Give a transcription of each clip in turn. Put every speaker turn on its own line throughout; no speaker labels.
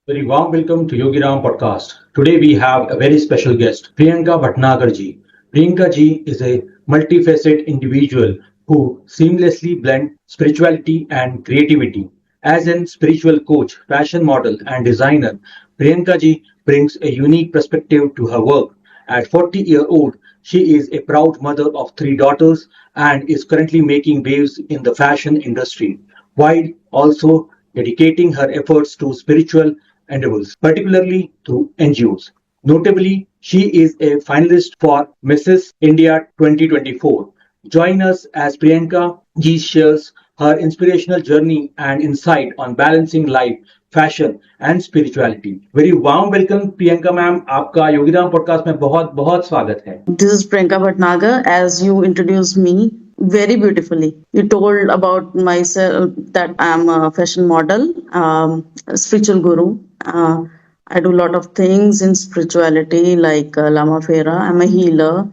Very warm welcome to Yogi Ram podcast. Today we have a very special guest, Priyanka Bhatnagar ji. Priyanka ji is a multifaceted individual who seamlessly blends spirituality and creativity. As a spiritual coach, fashion model, and designer, Priyanka ji brings a unique perspective to her work. At 40-year-old, she is a proud mother of three daughters and is currently making waves in the fashion industry, while also dedicating her efforts to spiritual endeavors, particularly through NGOs. Notably, she is a finalist for Mrs. India 2024. Join us as Priyanka ji shares her inspirational journey and insight on balancing life, fashion and spirituality. Very warm welcome Priyanka ma'am, आपका Yogiram podcast में बहुत बहुत स्वागत है.
This is Priyanka Bhatnagar. As you introduced me very beautifully, you told about myself that I'm a fashion model, a spiritual guru. I do a lot of things in spirituality like Lama Fera. I'm a healer.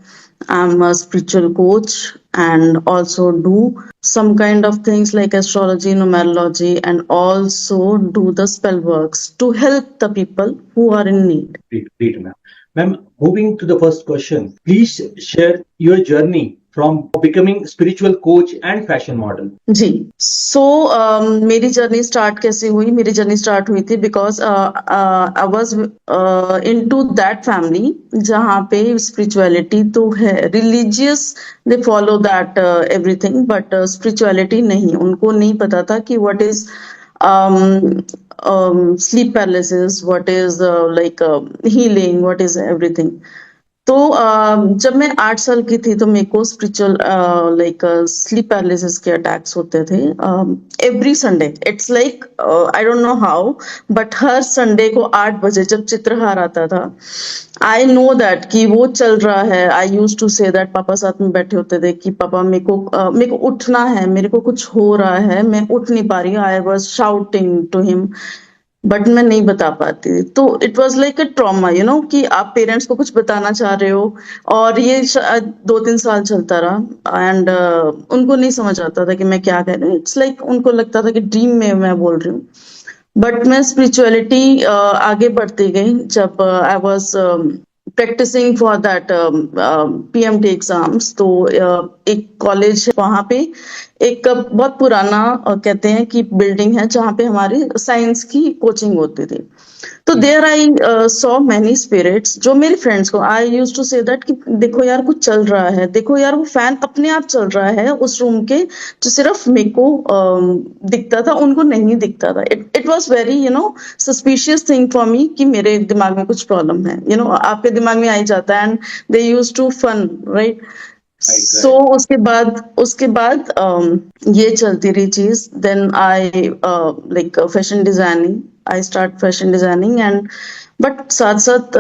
I'm a spiritual coach and also do some kind of things like astrology, numerology, and also do the spell works to help the people who are in need.
Great, ma'am. Ma'am, moving to the first question, please share your journey from becoming spiritual coach and fashion model.
जी सो मेरी journey start कैसे हुई? मेरी journey start हुई थी because I was into that family जहाँ पे spirituality तो है, religious they follow that everything, but spirituality नहीं. उनको नहीं पता था कि what is sleep paralysis, what is like healing, what is everything. तो जब मैं 8 साल की थी तो मेरे को स्पिरिचुअल लाइक स्लीप पैरालिसिस के अटैक्स होते थे every Sunday. It's like I don't know how, but her Sunday को 8 बजे जब चित्रहार आता था, आई नो दैट कि वो चल रहा है. आई यूज टू से दैट, पापा साथ में बैठे होते थे कि पापा मेरे को उठना है, मेरे को कुछ हो रहा है, मैं उठ नहीं पा रही. I was shouting to him but मैं नहीं बता पाती. तो it was like a trauma, you know, कि आप पेरेंट्स को कुछ बताना चाह रहे हो और ये 2-3 साल चलता रहा एंड उनको नहीं समझ आता था कि मैं क्या कह रही हूँ. इट्स लाइक उनको लगता था कि ड्रीम में मैं बोल रही हूँ. बट मैं स्पिरिचुअलिटी आगे बढ़ती गई जब I was practising for that PMT exams. तो एक कॉलेज है वहां पे, एक बहुत पुराना कहते हैं कि बिल्डिंग है जहाँ पे हमारी साइंस की कोचिंग होती थी. तो there I saw many spirits. जो मेरे फ्रेंड्स को I use to say that कि देखो यार कुछ चल रहा है, देखो यार वो फैन अपने आप चल रहा है उस रूम के, जो सिर्फ मेरे को दिखता था, उनको नहीं दिखता था. It was very you know suspicious thing for me कि मेरे दिमाग में कुछ प्रॉब्लम है. यू नो आपके दिमाग में आ ही जाता है. And they use to fun, right? So उसके बाद ये चलती रही चीज. Then I like fashion designing, I start fashion designing and but साथ साथ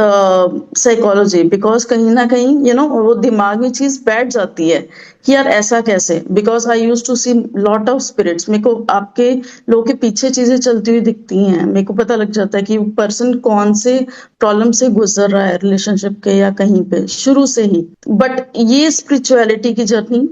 साइकोलॉजी, बिकॉज कहीं ना कहीं यू नो वो दिमाग में चीज बैठ जाती है कि यार ऐसा कैसे. Because I use to see lot of spirits. मेरे को आपके लोगों के पीछे चीजें चलती हुई दिखती हैं. मेरे को पता लग जाता है कि पर्सन कौन से प्रॉब्लम से गुजर रहा है रिलेशनशिप के या कहीं पे शुरू से ही. बट ये स्पिरिचुअलिटी की जर्नी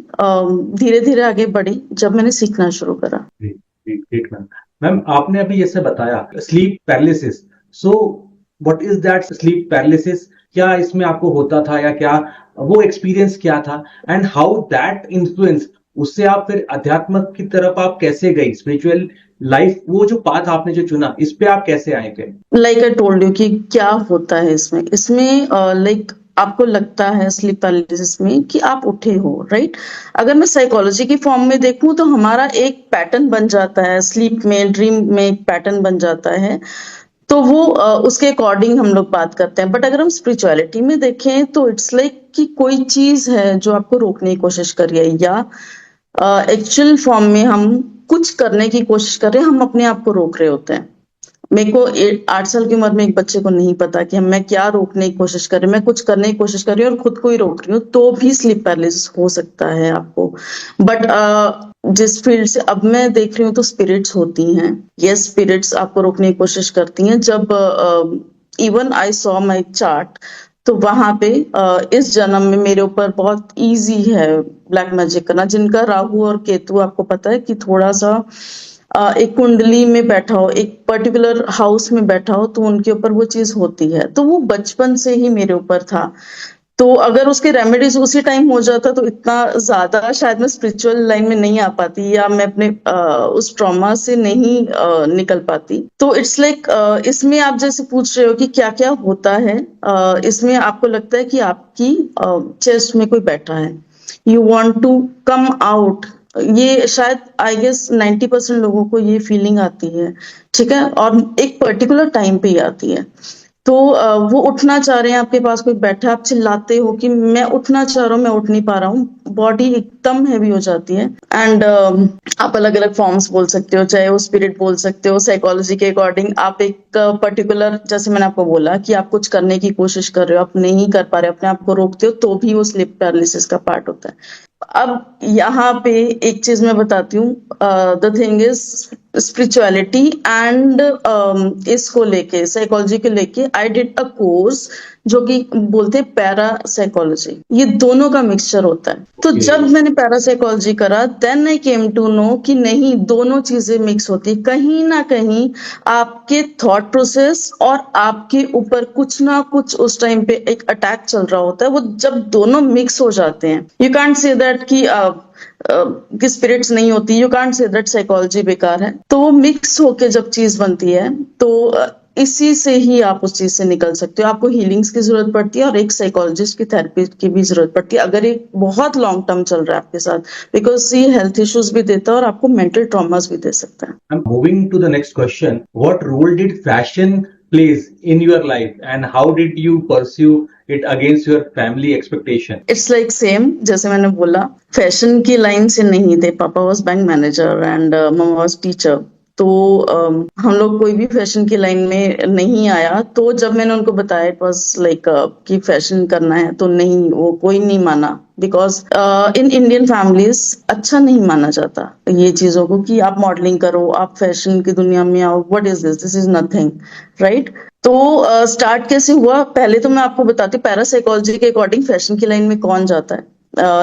धीरे धीरे आगे बढ़ी जब मैंने सीखना शुरू करा.
Great ma'am. मैम आपने अभी ऐसे बताया sleep paralysis. So what is that sleep paralysis? क्या इसमें आपको होता था या क्या वो एक्सपीरियंस क्या था एंड हाउ दैट इन्फ्लुएंस, उससे आप फिर अध्यात्म की तरफ आप कैसे गई, स्पिरिचुअल लाइफ, वो जो पाथ आपने जो चुना, इस पे आप कैसे आए थे?
लाइक आई टोल्ड यू कि क्या होता है इसमें लाइक आपको लगता है स्लीप पैरालिसिस में कि आप उठे हो, राइट? अगर मैं साइकोलॉजी की फॉर्म में देखूं तो हमारा एक पैटर्न बन जाता है स्लीप में, ड्रीम में एक पैटर्न बन जाता है. तो वो उसके अकॉर्डिंग हम लोग बात करते हैं. बट अगर हम स्पिरिचुअलिटी में देखें तो इट्स लाइक कि कोई चीज है जो आपको रोकने की कोशिश कर रही है, या एक्चुअल फॉर्म में हम कुछ करने की कोशिश कर रहे हैं, हम अपने आप को रोक रहे होते हैं. मेरे को 8 साल की उम्र में एक बच्चे को नहीं पता कि मैं क्या रोकने की कोशिश कर रही हूँ. मैं कुछ करने की कोशिश कर रही हूँ और खुद को ही रोक रही हूँ, तो भी स्लीप पैरालिसिस हो सकता है आपको. बट जिस फील्ड से अब मैं देख रही हूँ तो स्पिरिट्स होती हैं. यस, स्पिरिट्स आपको रोकने की कोशिश करती हैं. जब even I saw my chart, तो वहां पे इस जन्म में मेरे ऊपर बहुत इजी है ब्लैक मैजिक करना. जिनका राहु और केतु आपको पता है कि थोड़ा सा एक कुंडली में बैठा हो, एक पर्टिकुलर हाउस में बैठा हो, तो उनके ऊपर वो चीज होती है। तो वो बचपन से ही मेरे ऊपर था। तो अगर उसके रेमेडीज उसी टाइम हो जाता तो इतना ज्यादा शायद मैं स्पिरिचुअल लाइन में नहीं आ पाती, या मैं अपने उस ट्रॉमा से नहीं निकल पाती। तो इट्स लाइक इसमें आप जैसे पूछ रहे हो कि क्या क्या होता है, इसमें आपको लगता है कि आपकी चेस्ट में कोई बैठा है, you want to come out. ये शायद आई गेस 90% लोगों को ये फीलिंग आती है, ठीक है, और एक पर्टिकुलर टाइम पे ही आती है। तो वो उठना चाह रहे हैं, आपके पास कोई बैठा है, आप चिल्लाते हो कि मैं उठना चाह रहा हूँ, मैं उठ नहीं पा रहा हूँ, बॉडी एकदम हैवी हो जाती है। एंड आप अलग अलग फॉर्म्स बोल सकते हो, चाहे वो स्पिरिट बोल सकते हो, साइकोलॉजी के अकॉर्डिंग आप एक पर्टिकुलर, जैसे मैंने आपको बोला कि आप कुछ करने की कोशिश कर रहे हो, आप नहीं कर पा रहे, अपने आप को रोकते हो, तो भी वो स्लीप पैरालिसिस का पार्ट होता है। अब यहाँ पे एक चीज मैं बताती हूँ, the thing is spirituality and इसको लेके, साइकोलॉजी को लेके, आई डिड अ कोर्स जो कि बोलते हैं पैरा साइकोलॉजी। ये दोनों का मिक्सचर होता है। तो
Okay.
जब मैंने पैरा साइकोलॉजी करा, then I came to know कि नहीं, दोनों चीजें मिक्स होती है। कहीं ना कहीं आपके थॉट प्रोसेस और आपके ऊपर कुछ ना कुछ उस टाइम पे एक अटैक चल रहा होता है। वो जब दोनों मिक्स हो जाते हैं, यू कांट से दैट कि स्पिरिट्स नहीं होती, you can't say that psychology बेकार है। तो वो मिक्स होके जब चीज बनती है, तो इसी से ही आप उस चीज से निकल सकते हो। आपको हीलिंग्स की जरूरत पड़ती है और एक साइकोलॉजिस्ट की थेरेपी की भी जरूरत पड़ती है, अगर ये बहुत लॉन्ग टर्म चल रहा है आपके साथ, बिकॉज ये हेल्थ इश्यूज भी देता है और आपको मेंटल ट्रॉमास भी दे सकता है।
I'm moving to the next question. What role did fashion plays in your life and how did you pursue it against your family expectation?
It's like same, जैसे मैंने बोला, फैशन की लाइन से नहीं थे। पापा वॉज बैंक मैनेजर एंड मम्मा was teacher. तो हम लोग कोई भी फैशन की लाइन में नहीं आया। तो जब मैंने उनको बताया इट वॉज लाइक कि फैशन करना है, तो नहीं, वो कोई नहीं माना। बिकॉज इन इंडियन फैमिलीज अच्छा नहीं माना जाता ये चीजों को कि आप मॉडलिंग करो, आप फैशन की दुनिया में आओ, what is this is nothing, right. तो स्टार्ट कैसे हुआ, पहले तो मैं आपको बताती हूँ, पैरासाइकोलॉजी के अकॉर्डिंग फैशन की लाइन में कौन जाता है।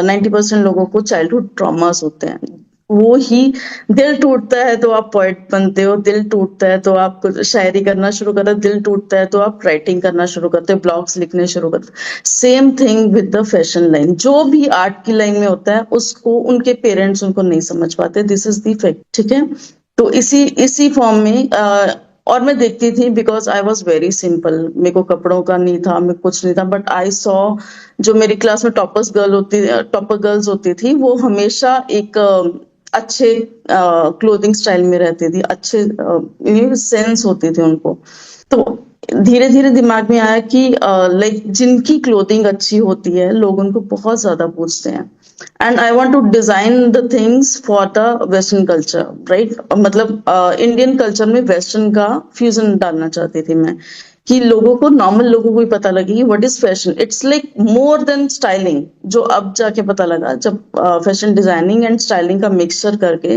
90% लोगों को चाइल्डहुड ट्रॉमास होते हैं। वो ही, दिल टूटता है तो आप पोएट बनते हो, दिल टूटता है तो आप कुछ शायरी करना शुरू करते हो, दिल टूटता है तो आप राइटिंग करना शुरू करते हो, ब्लॉग्स लिखने शुरू करते हो। Same thing with the fashion line. जो भी आर्ट की लाइन में होता है, उसको उनके पेरेंट्स उनको नहीं समझ पाते, दिस इज द फैक्ट, ठीक है। तो इसी फॉर्म में और मैं देखती थी, because I was very simple, मेरे को कपड़ों का नहीं था, मैं कुछ नहीं था, बट आई सॉ जो मेरी क्लास में टॉपर गर्ल्स होती थी, वो हमेशा एक अच्छे क्लोथिंग स्टाइल में रहती थी, अच्छे सेंस होती थी उनको। तो धीरे धीरे दिमाग में आया कि लाइक जिनकी क्लोथिंग अच्छी होती है, लोग उनको बहुत ज्यादा पूछते हैं। And I want to design the things for the western culture, right. मतलब इंडियन कल्चर में वेस्टर्न का फ्यूजन डालना चाहती थी मैं, कि लोगों को, नॉर्मल लोगों को भी पता लगे कि what is fashion. It's like more than styling, जो अब जाके पता लगा जब फैशन डिजाइनिंग एंड स्टाइलिंग का मिक्सचर करके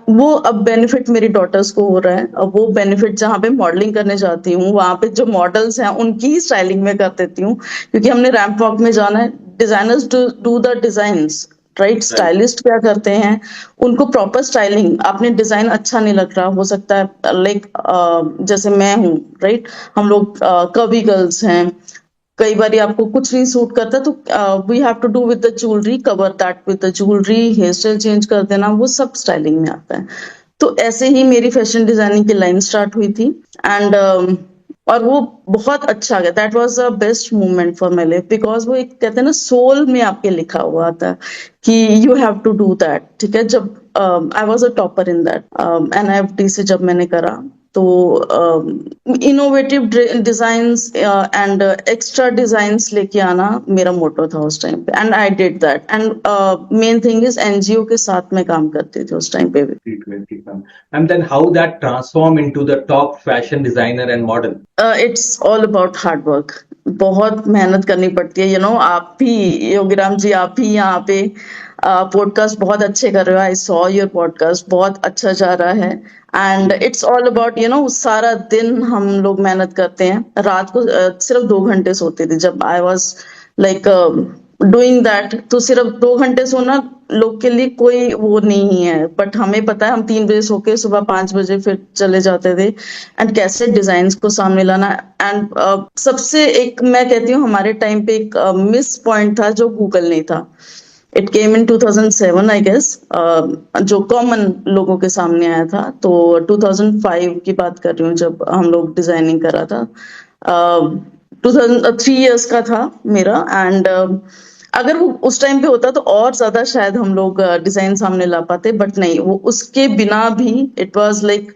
वो अब बेनिफिट मेरी डॉटर्स को हो रहा है। अब वो बेनिफिट जहाँ पे मॉडलिंग करने जाती हूँ, वहां पे जो मॉडल्स हैं उनकी ही स्टाइलिंग में कर देती हूँ, क्योंकि हमने रैंप वॉक में जाना है। Designers do the designs, right. Stylist क्या करते हैं, उनको प्रॉपर स्टाइलिंग, आपने डिजाइन अच्छा नहीं लग रहा, हो सकता है लाइक जैसे मैं हूँ, राइट, हम लोग कवि गर्ल्स हैं, कई बार आपको कुछ नहीं सूट करता, तो we have to do with the jewellery, cover that with the jewellery, hair style change कर देना, वो सब स्टाइलिंग में आता है। तो ऐसे ही मेरी फैशन डिजाइनिंग की लाइन स्टार्ट हुई थी। एंड और वो बहुत अच्छा गया। That was the best moment for my life, because वो एक कहते हैं ना, सोल में आपके लिखा हुआ था कि you have to do that, ठीक है। जब I was a topper in that NIFT से जब मैंने करा, तो innovative designs and extra designs लेके आना मेरा मोटो था उस टाइम पे, and I did that. And main thing is NGO के साथ में काम करती थी उस टाइम पे भी।
And then how that transform into the top fashion designer and model?
It's all about hard work. बहुत मेहनत करनी पड़ती है, आप भी, योगीराम जी, आप भी यहाँ पे पॉडकास्ट बहुत अच्छे कर रहे हो। आई सॉ योर पॉडकास्ट, बहुत अच्छा जा रहा है। एंड इट्स ऑल अबाउट सारा दिन हम लोग मेहनत करते हैं। रात को सिर्फ 2 घंटे सोते थे जब I was like doing that, तो सिर्फ 2 घंटे सोना लोग के लिए कोई वो नहीं है, बट हमें पता है हम 3 बजे सो के सुबह 5 बजे फिर चले जाते थे। एंड कैसे डिजाइन को सामने लाना। एंड सबसे एक मैं कहती हूँ हमारे टाइम पे एक मिस पॉइंट था जो गूगल नहीं था। It came in 2007 I guess, जो कॉमन लोगों के सामने आया था। तो 2005 की बात कर रही हूँ जब हम लोग डिजाइनिंग करा था। 2003 इयर्स का था मेरा। एंड अगर वो उस टाइम पे होता तो और ज्यादा शायद हम लोग डिजाइन सामने ला पाते, बट नहीं, वो उसके बिना भी इट वाज लाइक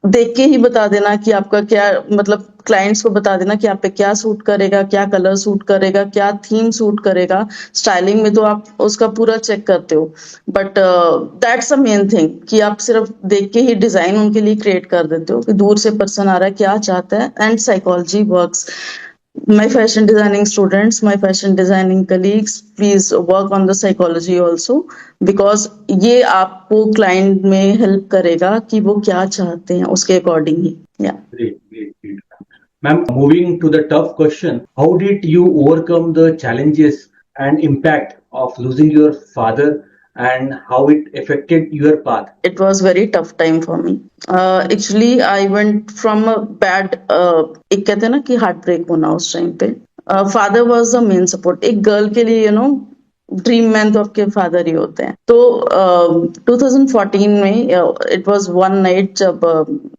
देख के ही बता देना कि आपका क्या, मतलब क्लाइंट्स को बता देना कि आप पे क्या सूट करेगा, क्या कलर सूट करेगा, क्या थीम सूट करेगा। स्टाइलिंग में तो आप उसका पूरा चेक करते हो, but that's a main thing कि आप सिर्फ देख के ही डिजाइन उनके लिए क्रिएट कर देते हो कि दूर से पर्सन आ रहा है क्या चाहता है। And psychology works. My fashion designing students, my fashion designing colleagues, please work on the psychology also, because ये आपको client में help करेगा कि वो क्या चाहते हैं उसके according he. Yeah.
Great, great, great. Ma'am, moving to the tough question, how did you overcome the challenges and impact of losing your father and how it affected your path?
It was very tough time for me. Actually, I went from a bad, एक कहते हैं ना कि heart break होना उस time पे। Father was the main support एक girl के लिए, ड्रीम मैन तो आपके फादर ही होते हैं। तो 2014 में इट वाज वन नाइट जब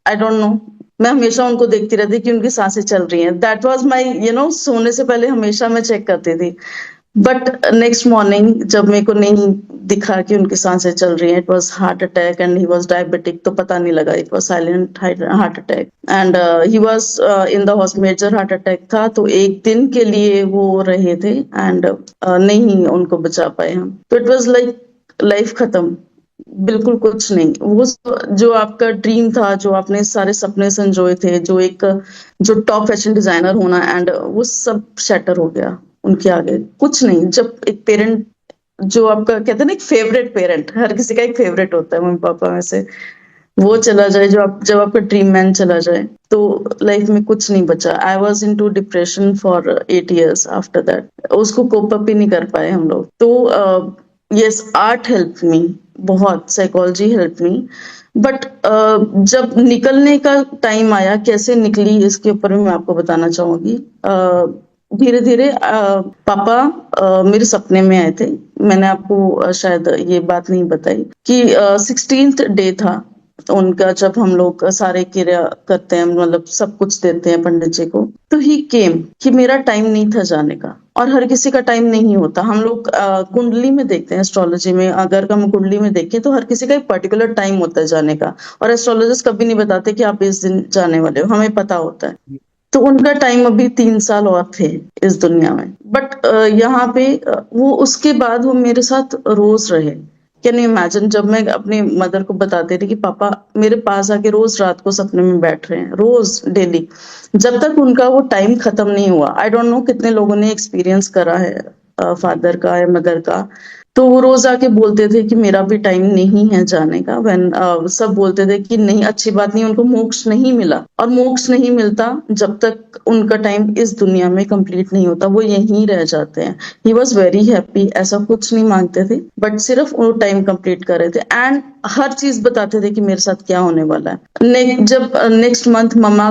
आई डोंट नो, मैं हमेशा उनको देखती रहती कि उनकी सांसें चल रही हैं। दैट वाज माय, सोने से पहले हमेशा मैं चेक करती थी। बट नेक्स्ट मॉर्निंग जब मेरे को नहीं दिखा कि उनकी सांसें चल रही हैं, it was heart attack and he was diabetic, तो पता नहीं लगा, it was silent heart attack. And he was in the hospital, major heart attack था, तो एक दिन के लिए वो रहे थे। एंड नहीं उनको बचा पाए हम, तो इट वाज लाइक लाइफ खत्म, बिल्कुल कुछ नहीं। वो जो आपका ड्रीम था, जो आपने सारे सपने संजोए थे, जो टॉप फैशन डिजाइनर होना, एंड वो सब शैटर हो गया उनके आगे, कुछ नहीं। जब एक पेरेंट, जो आपका कहते हैं ना एक फेवरेट पेरेंट, हर किसी का एक फेवरेट होता है मम्मी पापा में से, वो चला जाए, जब आपका ड्रीम मैन चला जाए, तो लाइफ में कुछ नहीं बचा। I was into depression for 8 years after that. उसको कोप अप ही नहीं कर पाए हम लोग। तो यस, आर्ट हेल्प मी बहुत, साइकोलॉजी हेल्प मी, बट जब निकलने का टाइम आया, कैसे निकली इसके ऊपर भी मैं आपको बताना चाहूंगी। धीरे धीरे पापा मेरे सपने में आए थे। मैंने आपको शायद ये बात नहीं बताई कि 16th डे था उनका, जब हम लोग सारे क्रिया करते हैं, मतलब सब कुछ देते हैं पंडित जी को। तो ही केम कि मेरा टाइम नहीं था जाने का, और हर किसी का टाइम नहीं होता। हम लोग कुंडली में देखते हैं, एस्ट्रोलॉजी में अगर हम कुंडली में देखें तो हर किसी का एक पर्टिकुलर टाइम होता है जाने का, और एस्ट्रोलॉजिस्ट कभी नहीं बताते कि आप इस दिन जाने वाले हो, हमें पता होता है। तो उनका टाइम अभी 3 साल और थे इस दुनिया में, बट यहाँ पे वो उसके बाद वो मेरे साथ रोज रहे। कैन यू इमेजिन, जब मैं अपनी मदर को बताती थी कि पापा मेरे पास आके रोज रात को सपने में बैठ रहे हैं, रोज डेली, जब तक उनका वो टाइम खत्म नहीं हुआ। आई डोंट नो कितने लोगों ने एक्सपीरियंस करा है फादर का या मदर का। तो वो रोज आके बोलते थे कि मेरा भी टाइम नहीं है जाने का। व्हेन सब बोलते थे कि नहीं, अच्छी बात नहीं, उनको मोक्ष नहीं मिला, और मोक्ष नहीं मिलता जब तक उनका टाइम इस दुनिया में कंप्लीट नहीं होता, वो यहीं रह जाते हैं। ही वॉज वेरी हैप्पी, ऐसा कुछ नहीं मांगते थे, बट सिर्फ वो टाइम कंप्लीट कर रहे थे। एंड हर चीज बताते थे कि मेरे साथ क्या होने वाला है। जब नेक्स्ट मंथ मम्मा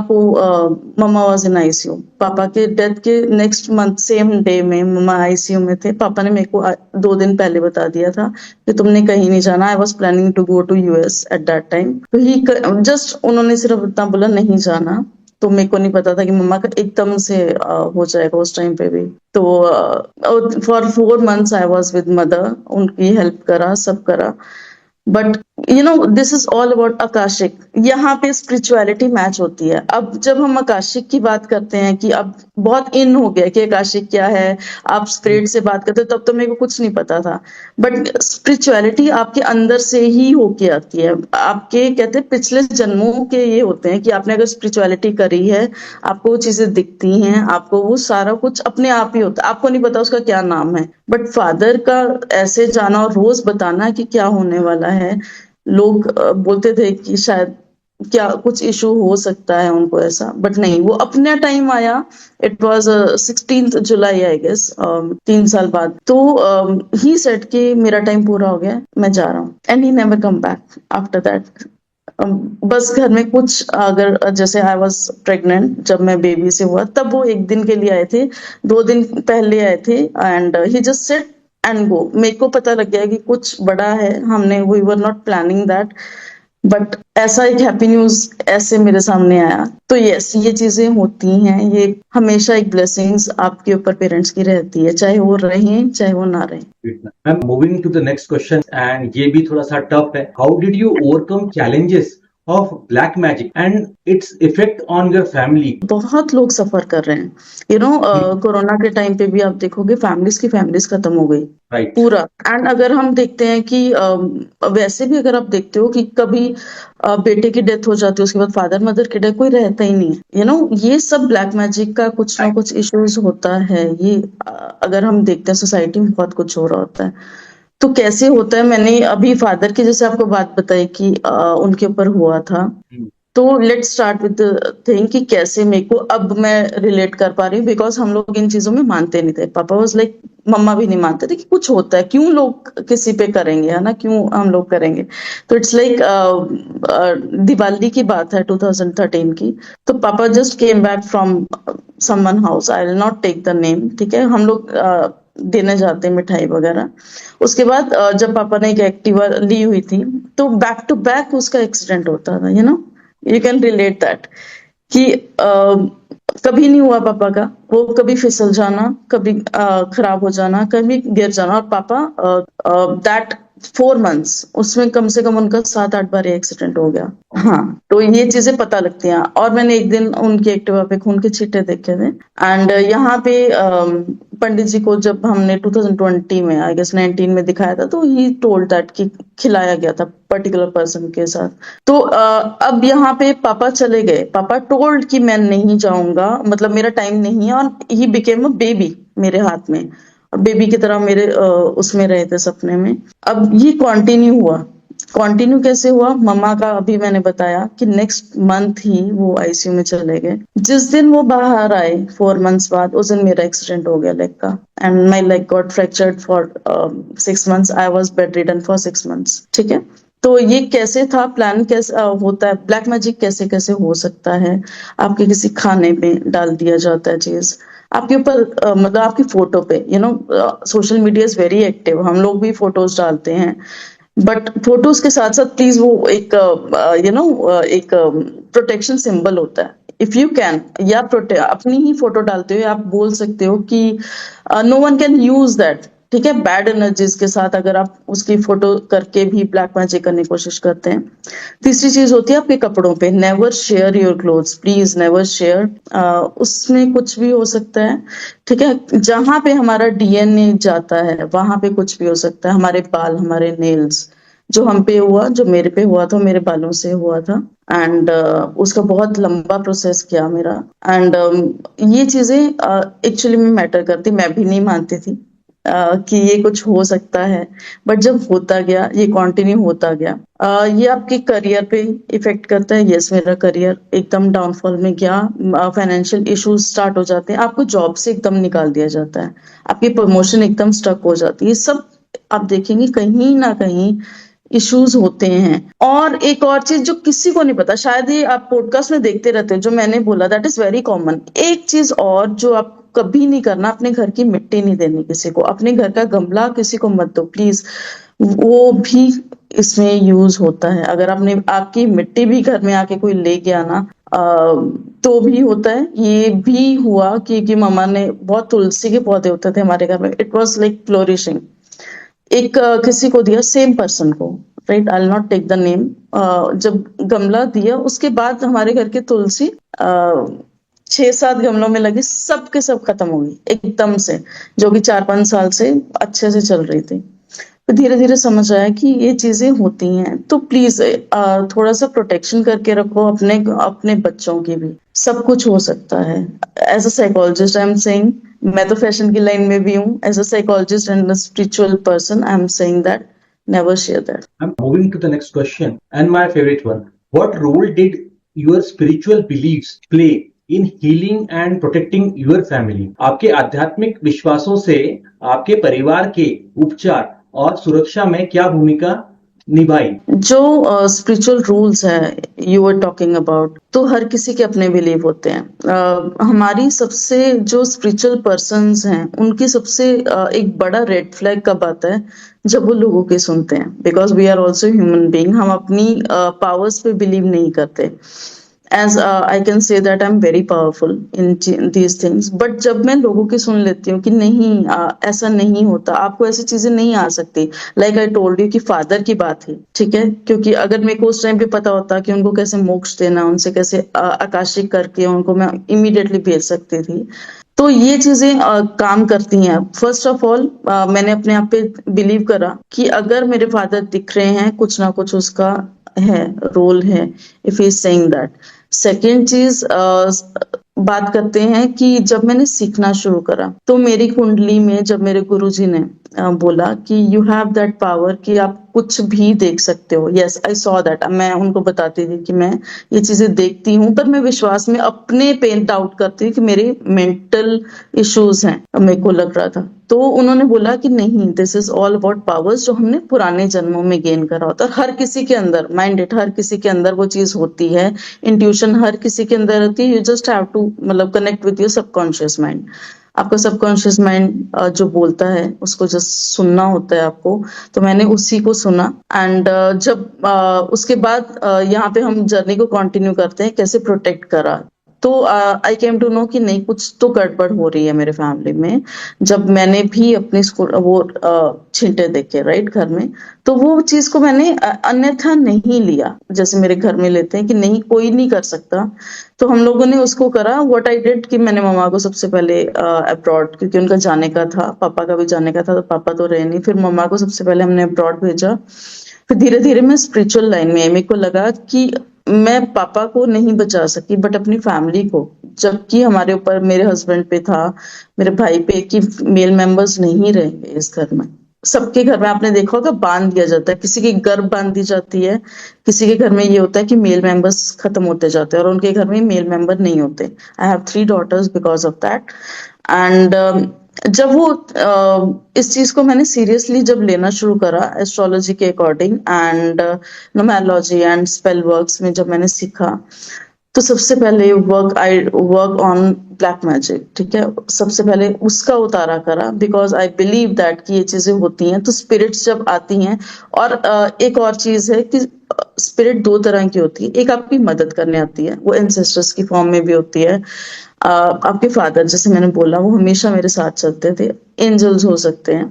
वॉज इन आईसीयू, पापा के डेथ के नेक्स्ट मंथ सेम डे में मम्मा आईसीयू में थे। पापा ने मेरे को 2 दिन पहले बता दिया था कि तुमने कहीं नहीं जाना। I was planning to go to US at that time. तो ही जस्ट उन्होंने सिर्फ इतना बोला, नहीं जाना। तो मेरे को नहीं पता था कि मम्मा का एकदम से हो जाएगा उस टाइम पे भी। तो for 4 months I was with mother, उनकी हेल्प करा, सब करा। But this is all about Akashic. यहाँ पे स्पिरिचुअलिटी मैच होती है। अब जब हम आकाशिक की बात करते हैं कि अब बहुत इन हो गया कि आकाशिक क्या है, आप स्पिरिट से बात करते हो, तब तो मेरे को कुछ नहीं पता था। बट स्पिरिचुअलिटी आपके अंदर से ही होके आती है। आपके कहते हैं पिछले जन्मों के ये होते हैं कि आपने अगर स्पिरिचुअलिटी करी है, आपको वो चीजें दिखती हैं, आपको वो सारा कुछ अपने आप ही होता है, आपको नहीं पता उसका क्या नाम है। बट फादर का ऐसे जाना और रोज बताना कि क्या होने वाला है, लोग बोलते थे कि शायद क्या कुछ इशू हो सकता है उनको ऐसा, बट नहीं, वो अपना टाइम आया। It was 16th July I guess, 3 साल बाद। तो ही सेड कि मेरा टाइम पूरा हो गया, मैं जा रहा हूँ, and he never come back after that. बस घर में कुछ, अगर जैसे आई वॉज प्रेग्नेंट, जब मैं बेबी से हुआ, तब वो 1 दिन के लिए आए थे, 2 दिन पहले आए थे, and he just said and go. मेरे को पता लग गया कि कुछ बड़ा है, हमने we were not planning that, but ऐसा एक हैप्पी न्यूज ऐसे मेरे सामने आया। तो यस, ये चीजें होती हैं, ये हमेशा एक ब्लेसिंग्स आपके ऊपर पेरेंट्स की रहती है, चाहे वो रहें चाहे वो ना रहें।
I'm moving to the next question, and ये भी थोड़ा सा टफ है. How did you overcome challenges of black magic and its effect on your family?
बहुत लोग सफर कर रहे हैं, कोरोना के टाइम पे भी आप देखोगे फैमिलीज खत्म हो गई
Right.
पूरा। एंड अगर हम देखते हैं कि वैसे भी अगर आप देखते हो कि कभी बेटे की डेथ हो जाती है, उसके बाद फादर मदर की डेथ, कोई रहता ही नहीं है, ये सब ब्लैक मैजिक का कुछ ना कुछ इश्यूज होता है। ये अगर हम देखते हैं सोसाइटी में बहुत कुछ हो रहा होता है। तो कैसे होता है, मैंने अभी फादर की जैसे आपको बात बताई कि उनके ऊपर हुआ था। तो let's start with the thing कि कैसे मेरे को अब मैं रिलेट कर पा रही हूँ, बिकॉज हम लोग इन चीजों में मानते नहीं थे। पापा वाज लाइक, मम्मा भी नहीं मानते थे कि कुछ होता है, क्यों लोग किसी पे करेंगे, है ना, क्यों हम लोग करेंगे। तो इट्स लाइक दिवाली की बात है 2013 की। तो पापा just came back from someone house, I will not take the name, ठीक है। हम लोग देने जाते हैं मिठाई वगैरह। उसके बाद जब पापा ने एक एक्टिवा ली हुई थी, तो बैक टू बैक उसका एक्सीडेंट होता था, यू कैन रिलेट दैट कि कभी नहीं हुआ पापा का, वो कभी फिसल जाना, कभी खराब हो जाना, कभी गिर जाना। और पापा दैट 4 months उसमें कम से कम उनका 7-8 बार एक्सीडेंट हो गया। हाँ, तो ये चीजें पता लगती हैं। और मैंने एक दिन उनकी एक्टिवा पे खून के छींटे देखे थे। एंड यहाँ पे पंडित जी को जब हमने 2020 में, आई गेस 19 में दिखाया था, तो ही टोल्ड दैट कि खिलाया गया था पर्टिकुलर पर्सन के साथ। तो अब यहाँ पे पापा चले गए, पापा टोल्ड कि मैं नहीं जाऊंगा, मतलब मेरा टाइम नहीं है। और ही बिकेम अ बेबी मेरे हाथ में, और बेबी की तरह मेरे उसमें रहे थे सपने में। अब ये कंटिन्यू कैसे हुआ, मम्मा का अभी मैंने बताया कि नेक्स्ट मंथ ही वो आईसीयू में चले गए। जिस दिन वो बाहर आए 4 months बाद, उस दिन मेरा एक्सीडेंट हो गया लेग का, and my leg got fractured for 6 months। I was bed ridden for 6 months, ठीक है। तो ये कैसे था, प्लान कैसे होता है, ब्लैक मैजिक कैसे कैसे हो सकता है। आपके किसी खाने में डाल दिया जाता है चीज, आपके ऊपर मतलब आपकी फोटो पे, social media is very active, हम लोग भी फोटोज डालते हैं, बट फोटोज के साथ साथ प्लीज वो एक एक प्रोटेक्शन सिंबल होता है। इफ यू कैन, या अपनी ही फोटो डालते हुए आप बोल सकते हो कि no one can use that, ठीक है, बैड एनर्जीज के साथ, अगर आप उसकी फोटो करके भी ब्लैक मैजिक करने की कोशिश करते हैं। तीसरी चीज होती है आपके कपड़ों पे, never share your clothes, please never share. उसमें कुछ भी हो सकता है, ठीक है। जहां पे हमारा डीएनए जाता है वहां पे कुछ भी हो सकता है, हमारे बाल, हमारे नेल्स, जो हम पे हुआ, जो मेरे पे हुआ था, मेरे बालों से हुआ था। एंड उसका बहुत लंबा प्रोसेस किया मेरा। एंड ये चीजें एक्चुअली में मैटर करती, मैं भी नहीं मानती थी कि ये कुछ हो सकता है, बट जब होता गया, ये कंटिन्यू होता गया। ये आपके करियर पे इफेक्ट करता है। यस, मेरा करियर एकदम डाउनफॉल में गया, फाइनेंशियल इश्यूज स्टार्ट हो जाते हैं, आपको जॉब से एकदम निकाल दिया जाता है, आपकी प्रमोशन एकदम स्टक हो जाती है। सब आप देखेंगे कहीं ना कहीं इश्यूज होते हैं। और एक और चीज जो किसी को नहीं पता, शायद ये आप पॉडकास्ट में देखते रहते हो, जो मैंने बोला दैट इज वेरी कॉमन। एक चीज और जो आप कभी नहीं करना, अपने घर की मिट्टी नहीं देनी किसी को, अपने घर का गमला किसी को मत दो प्लीज, वो भी इसमें यूज होता है। अगर आपकी मिट्टी भी घर में आके कोई ले गया ना, तो भी होता है। ये भी हुआ कि मम्मा ने, बहुत तुलसी के पौधे होते थे हमारे घर में, इट वॉज लाइक फ्लोरिशिंग, एक किसी को दिया, सेम पर्सन को, right, I will not take the name. जब गमला दिया, उसके बाद हमारे घर की तुलसी 6-7 गमलों में लगी, सब के सब खत्म हो गई एकदम से, जो कि 4-5 साल से अच्छे से चल रही थी। तो धीरे धीरे समझ आया कि ये चीजें होती हैं। तो प्लीज थोड़ा सा प्रोटेक्शन करके रखो अपने अपने बच्चों की भी, सब कुछ हो सकता है। As a psychologist I am saying, मैं तो फैशन की लाइन में भी हूँ, as a psychologist and a spiritual person I am saying that never share that.
I'm moving to the next question, and my favorite one. What role did your spiritual beliefs play in healing and protecting your family? आपके आध्यात्मिक विश्वासों से आपके परिवार के उपचार और सुरक्षा में क्या भूमिका निभाई?
जो स्पिरिचुअल रूल्स है यू आर टॉकिंग अबाउट, तो हर किसी के अपने बिलीव होते हैं। हमारी सबसे जो स्पिरिचुअल पर्सन्स हैं उनकी सबसे एक बड़ा रेड फ्लैग कब आता है, जब वो लोगों के सुनते हैं, because we are also human being. हम अपनी पावर्स पे बिलीव नहीं करते। As I can say that I am very powerful in these things, but जब मैं लोगों की सुन लेती हूँ कि नहीं ऐसा नहीं होता, आपको ऐसी चीजें नहीं आ सकती, लाइक आई टोल्ड यू कि फादर की बात है, ठीक है, क्योंकि अगर मेरे को उस टाइम पे पता होता कि उनको कैसे मोक्ष देना, उनसे कैसे आकाशिक करके उनको मैं इमीडिएटली भेज सकती थी। तो ये चीजें काम करती हैं। फर्स्ट ऑफ ऑल मैंने अपने आप पे बिलीव करा कि अगर मेरे फादर दिख रहे हैं, कुछ ना कुछ उसका है, रोल है, if he is saying that. Second चीज बात करते हैं कि जब मैंने सीखना शुरू करा तो मेरी कुंडली में जब मेरे गुरुजी ने बोला कि यू हैव दैट पावर कि आप कुछ भी देख सकते हो, यस आई सॉ दैट। मैं उनको बताती थी कि मैं ये चीजें देखती हूँ, पर मैं विश्वास में अपने पे डाउट करती हूँ कि मेरे मेंटल इश्यूज हैं, मेरे को लग रहा था। तो उन्होंने बोला कि नहीं, this is all about powers जो हमने पुराने जन्मों में गेन करा होता है। हर किसी के अंदर, माइंड इट, हर किसी के अंदर वो चीज होती है, इंट्यूशन हर किसी के अंदर होती है। यू जस्ट हैव टू मतलब connect with your subconscious mind. आपका सबकॉन्शियस माइंड जो बोलता है उसको जस्ट सुनना होता है आपको। तो मैंने उसी को सुना एंड जब उसके बाद यहाँ पे हम जर्नी को कंटिन्यू करते हैं, कैसे प्रोटेक्ट करा। तो आई केम टू नो कि नहीं, कुछ तो गड़बड़ हो रही है मेरे फैमिली में। जब मैंने भी अपनी स्कूल वो छींटे देखे राइट घर में, तो वो चीज को मैंने अन्यथा नहीं लिया, जैसे मेरे घर में लेते हैं कि नहीं कोई नहीं कर सकता। तो हम लोगों ने उसको करा। व्हाट आई डिड कि मैंने मम्मा को सबसे पहले अब्रॉड, क्योंकि उनका जाने का था, पापा का भी जाने का था, तो पापा तो रहे नहीं, फिर मम्मा को सबसे पहले हमने अब्रॉड भेजा। फिर धीरे धीरे मैं स्पिरिचुअल लाइन में आई। मेरे को लगा कि मैं पापा को नहीं बचा सकी बट अपनी फैमिली को, जबकि हमारे ऊपर मेरे हस्बैंड पे था, मेरे भाई पे, कि मेल मेंबर्स नहीं रहेंगे इस घर में। सबके घर में आपने देखा होगा बांध दिया जाता है, किसी की गर्भ बांध दी जाती है, किसी के घर में ये होता है कि मेल मेंबर्स खत्म होते जाते हैं और उनके घर में मेल मेंबर नहीं होते। I have 3 daughters because of that. And जब वो इस चीज को मैंने सीरियसली जब लेना शुरू करा एस्ट्रोलॉजी के according and numerology and spell works में जब मैंने सीखा, तो सबसे पहले वर्क ऑन ब्लैक मैजिक, ठीक है, सबसे पहले उसका उतारा करा, बिकॉज आई बिलीव दैट कि ये चीजें होती हैं तो स्पिरिट्स जब आती हैं। और एक और चीज है कि स्पिरिट 2 तरह की होती है, एक आपकी मदद करने आती है, वो एंसेस्टर्स की फॉर्म में भी होती है। आपके फादर, जैसे मैंने बोला, वो हमेशा मेरे साथ चलते थे। एंजल्स हो सकते हैं,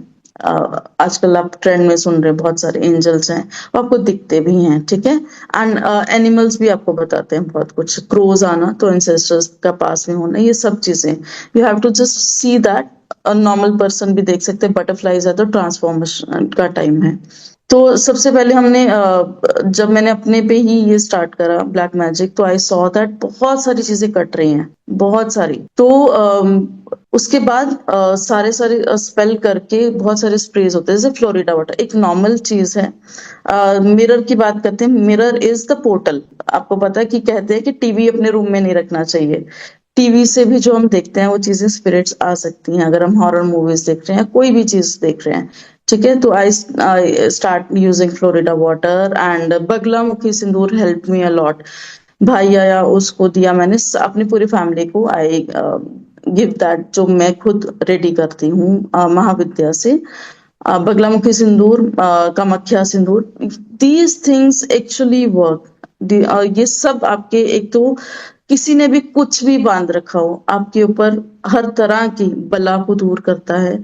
आजकल आप ट्रेंड में सुन रहे हैं, बहुत सारे एंजल्स हैं, वो आपको दिखते भी हैं, ठीक है। एंड एनिमल्स भी आपको बताते हैं बहुत कुछ, क्रोज आना तो एंसेस्टर्स का पास में होना, ये सब चीजें you have to just see that. Normal person भी देख सकते हैं, बटरफ्लाईज है तो ट्रांसफॉर्मेशन का टाइम है। तो सबसे पहले हमने जब मैंने अपने पे ही ये स्टार्ट करा ब्लैक मैजिक, तो आई सॉ दैट बहुत सारी चीजें कट रही हैं, बहुत सारी। तो उसके बाद सारे स्पेल करके बहुत सारे स्प्रेज होते हैं, जैसे फ्लोरिडा वाटर एक नॉर्मल चीज है। मिरर की बात करते हैं, मिरर इज द पोर्टल। आपको पता है कि कहते हैं कि टीवी अपने रूम में नहीं रखना चाहिए। टीवी से भी जो हम देखते हैं वो चीजें स्पिरिट्स आ सकती हैं, अगर हम हॉरर मूवीज देख रहे हैं, कोई भी चीज देख रहे हैं, ठीक है। तो I start using Florida water and Baglamukhi Sindoor help me a lot. भाई आया, उसको दिया मैंने, अपनी पूरी फैमिली को आई गिव दैट, जो मैं खुद रेडी करती हूँ महाविद्या से। बगलामुखी सिंदूर, कामाख्या सिंदूर, दीज थिंग्स एक्चुअली वर्क। ये सब आपके, एक तो किसी ने भी कुछ भी बांध रखा हो आपके ऊपर, हर तरह की बला को दूर करता है।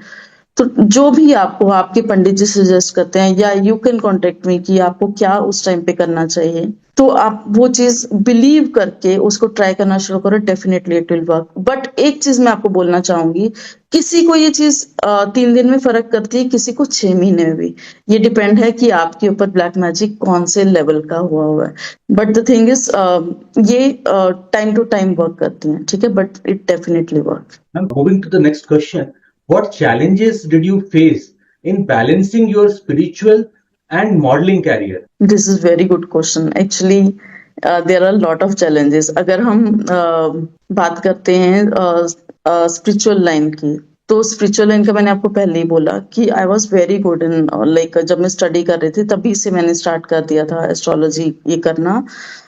तो जो भी आपको आपके पंडित जी सजेस्ट करते हैं, या यू कैन कॉन्टेक्ट मी कि आपको क्या उस टाइम पे करना चाहिए, तो आप वो चीज बिलीव करके उसको ट्राई करना शुरू करो, definitely it will work. But एक चीज मैं आपको बोलना चाहूंगी, किसी को ये चीज 3 दिन में फर्क करती है, किसी को 6 महीने में भी। ये डिपेंड है कि आपके ऊपर ब्लैक मैजिक कौन से लेवल का हुआ है। बट द थिंग इज ये टाइम टू टाइम वर्क करती है, ठीक है, but it definitely work.
Moving to the next question, what challenges did you face in balancing your spiritual and modeling career?
This is very good question. Actually, there are lot of challenges. अगर हम बात करते हैं spiritual line की, तो spiritual line का मैंने आपको पहले ही बोला कि I was very good in, like जब मैं स्टडी कर रही थी तभी से मैंने स्टार्ट कर दिया था एस्ट्रोलॉजी ये करना।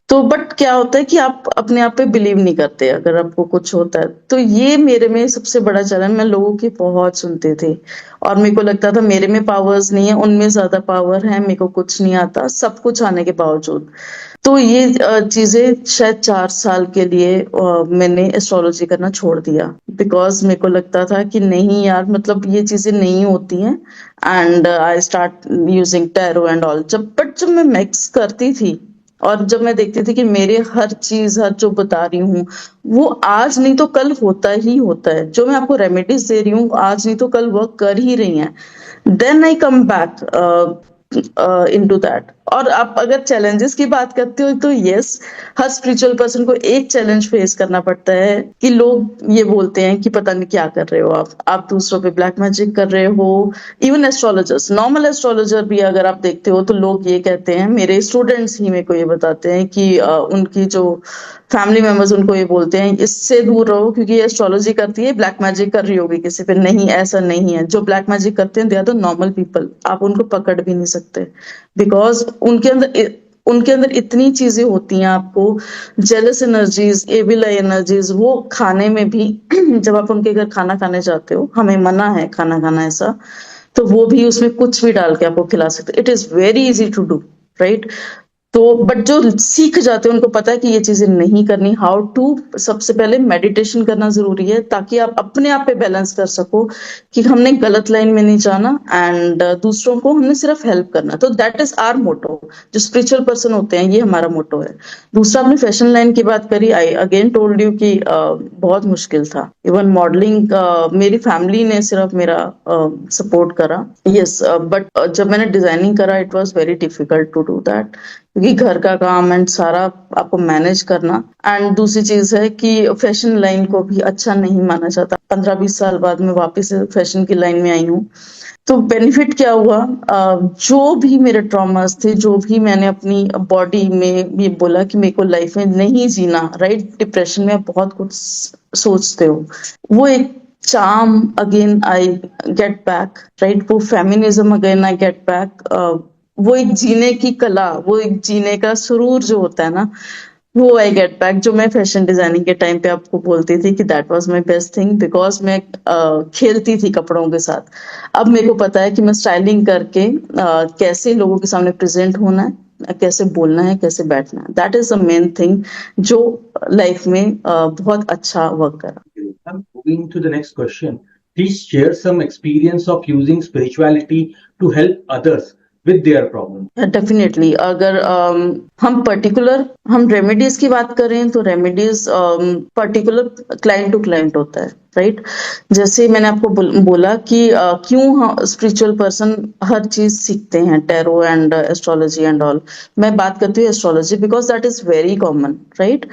तो बट क्या होता है कि आप अपने आप पे बिलीव नहीं करते अगर आपको कुछ होता है, तो ये मेरे में सबसे बड़ा चैलेंज। मैं लोगों की बहुत सुनते थे और मेरे को लगता था मेरे में पावर्स नहीं है, उनमें ज्यादा पावर है, मेरे को कुछ नहीं आता, सब कुछ आने के बावजूद। तो ये चीजें शायद 4 साल के लिए मैंने एस्ट्रोलॉजी करना छोड़ दिया, बिकॉज मेरे को लगता था कि नहीं यार, मतलब ये चीजें नहीं होती हैं। And I start using tarot and all. जब मैं मिक्स करती थी और जब मैं देखती थी कि मेरे हर चीज, हर जो बता रही हूँ वो आज नहीं तो कल होता ही होता है, जो मैं आपको रेमेडीज दे रही हूँ आज नहीं तो कल वर्क कर ही रही हैं, then I come back into that. और आप अगर चैलेंजेस की बात करते हो तो यस, हर स्पिरिचुअल पर्सन को एक चैलेंज फेस करना पड़ता है कि लोग ये बोलते हैं कि पता नहीं क्या कर रहे हो आप दूसरों पे ब्लैक मैजिक कर रहे हो। इवन एस्ट्रोलॉजर्स, नॉर्मल एस्ट्रोलॉजर भी अगर आप देखते हो तो लोग ये कहते हैं, मेरे स्टूडेंट्स ही मेरे को ये बताते हैं कि उनकी जो फैमिली मेंबर्स उनको ये बोलते हैं इससे दूर रहो क्योंकि ये एस्ट्रोलॉजी करती है, ब्लैक मैजिक कर रही होगी किसी पे। नहीं, ऐसा नहीं है। जो ब्लैक मैजिक करते हैं they are the normal people, आप उनको पकड़ भी नहीं सकते, बिकॉज उनके अंदर इतनी चीजें होती हैं। आपको जेलस एनर्जीज, एविल आई एनर्जीज, वो खाने में भी जब आप उनके घर खाना खाने जाते हो, हमें मना है खाना खाना ऐसा, तो वो भी उसमें कुछ भी डाल के आपको खिला सकते। It is very easy to do, right? तो बट जो सीख जाते हैं उनको पता है कि ये चीजें नहीं करनी। हाउ टू, सबसे पहले मेडिटेशन करना जरूरी है ताकि आप अपने आप पे बैलेंस कर सको कि हमने गलत लाइन में नहीं जाना एंड दूसरों को हमने सिर्फ हेल्प करना। तो दैट इज आवर मोटो। जो स्पिरिचुअल पर्सन होते हैं ये हमारा मोटो है। दूसरा, आपने फैशन लाइन की बात करी, आई अगेन टोल्ड यू कि बहुत मुश्किल था। इवन मॉडलिंग मेरी फैमिली ने सिर्फ मेरा सपोर्ट करा, यस, बट जब मैंने डिजाइनिंग करा it was very difficult to do that, क्योंकि घर का काम एंड सारा आपको मैनेज करना। एंड दूसरी चीज है कि फैशन लाइन को भी अच्छा नहीं माना जाता। 15-20 साल बाद मैं वापस फैशन की लाइन में आई हूँ। तो बेनिफिट क्या हुआ, जो भी मेरे ट्रॉमास थे, जो भी मैंने अपनी बॉडी में ये बोला कि मेरे को लाइफ में नहीं जीना, राइट? डिप्रेशन में आप बहुत कुछ सोचते हो, वो एक charm again I get back, right? वो feminism again I get back. वो एक जीने की कला, वो एक जीने का सुरूर जो होता है ना, वो आई गेट बैक। जो मैं फैशन डिजाइनिंग के टाइम पे आपको बोलती थी कि that was my best thing, because मैं खेलती थी कपड़ों के साथ। अब मेरे को पता है कि मैं स्टाइलिंग करके कैसे लोगों के सामने प्रेजेंट होना है, कैसे बोलना है, कैसे बैठना है। That is the main thing जो लाइफ में बहुत अच्छा वर्क करा।
I'm moving to the next question. Please share some experience of using spirituality to help others with their problem.
Definitely. अगर हम रेमेडीज की बात करें तो remedies particular client to client होता है, राइट? जैसे मैंने आपको बोला कि क्यों स्पिरिचुअल पर्सन हर चीज सीखते हैं, tarot and astrology and all. मैं बात करती हूँ astrology because that is very common, right?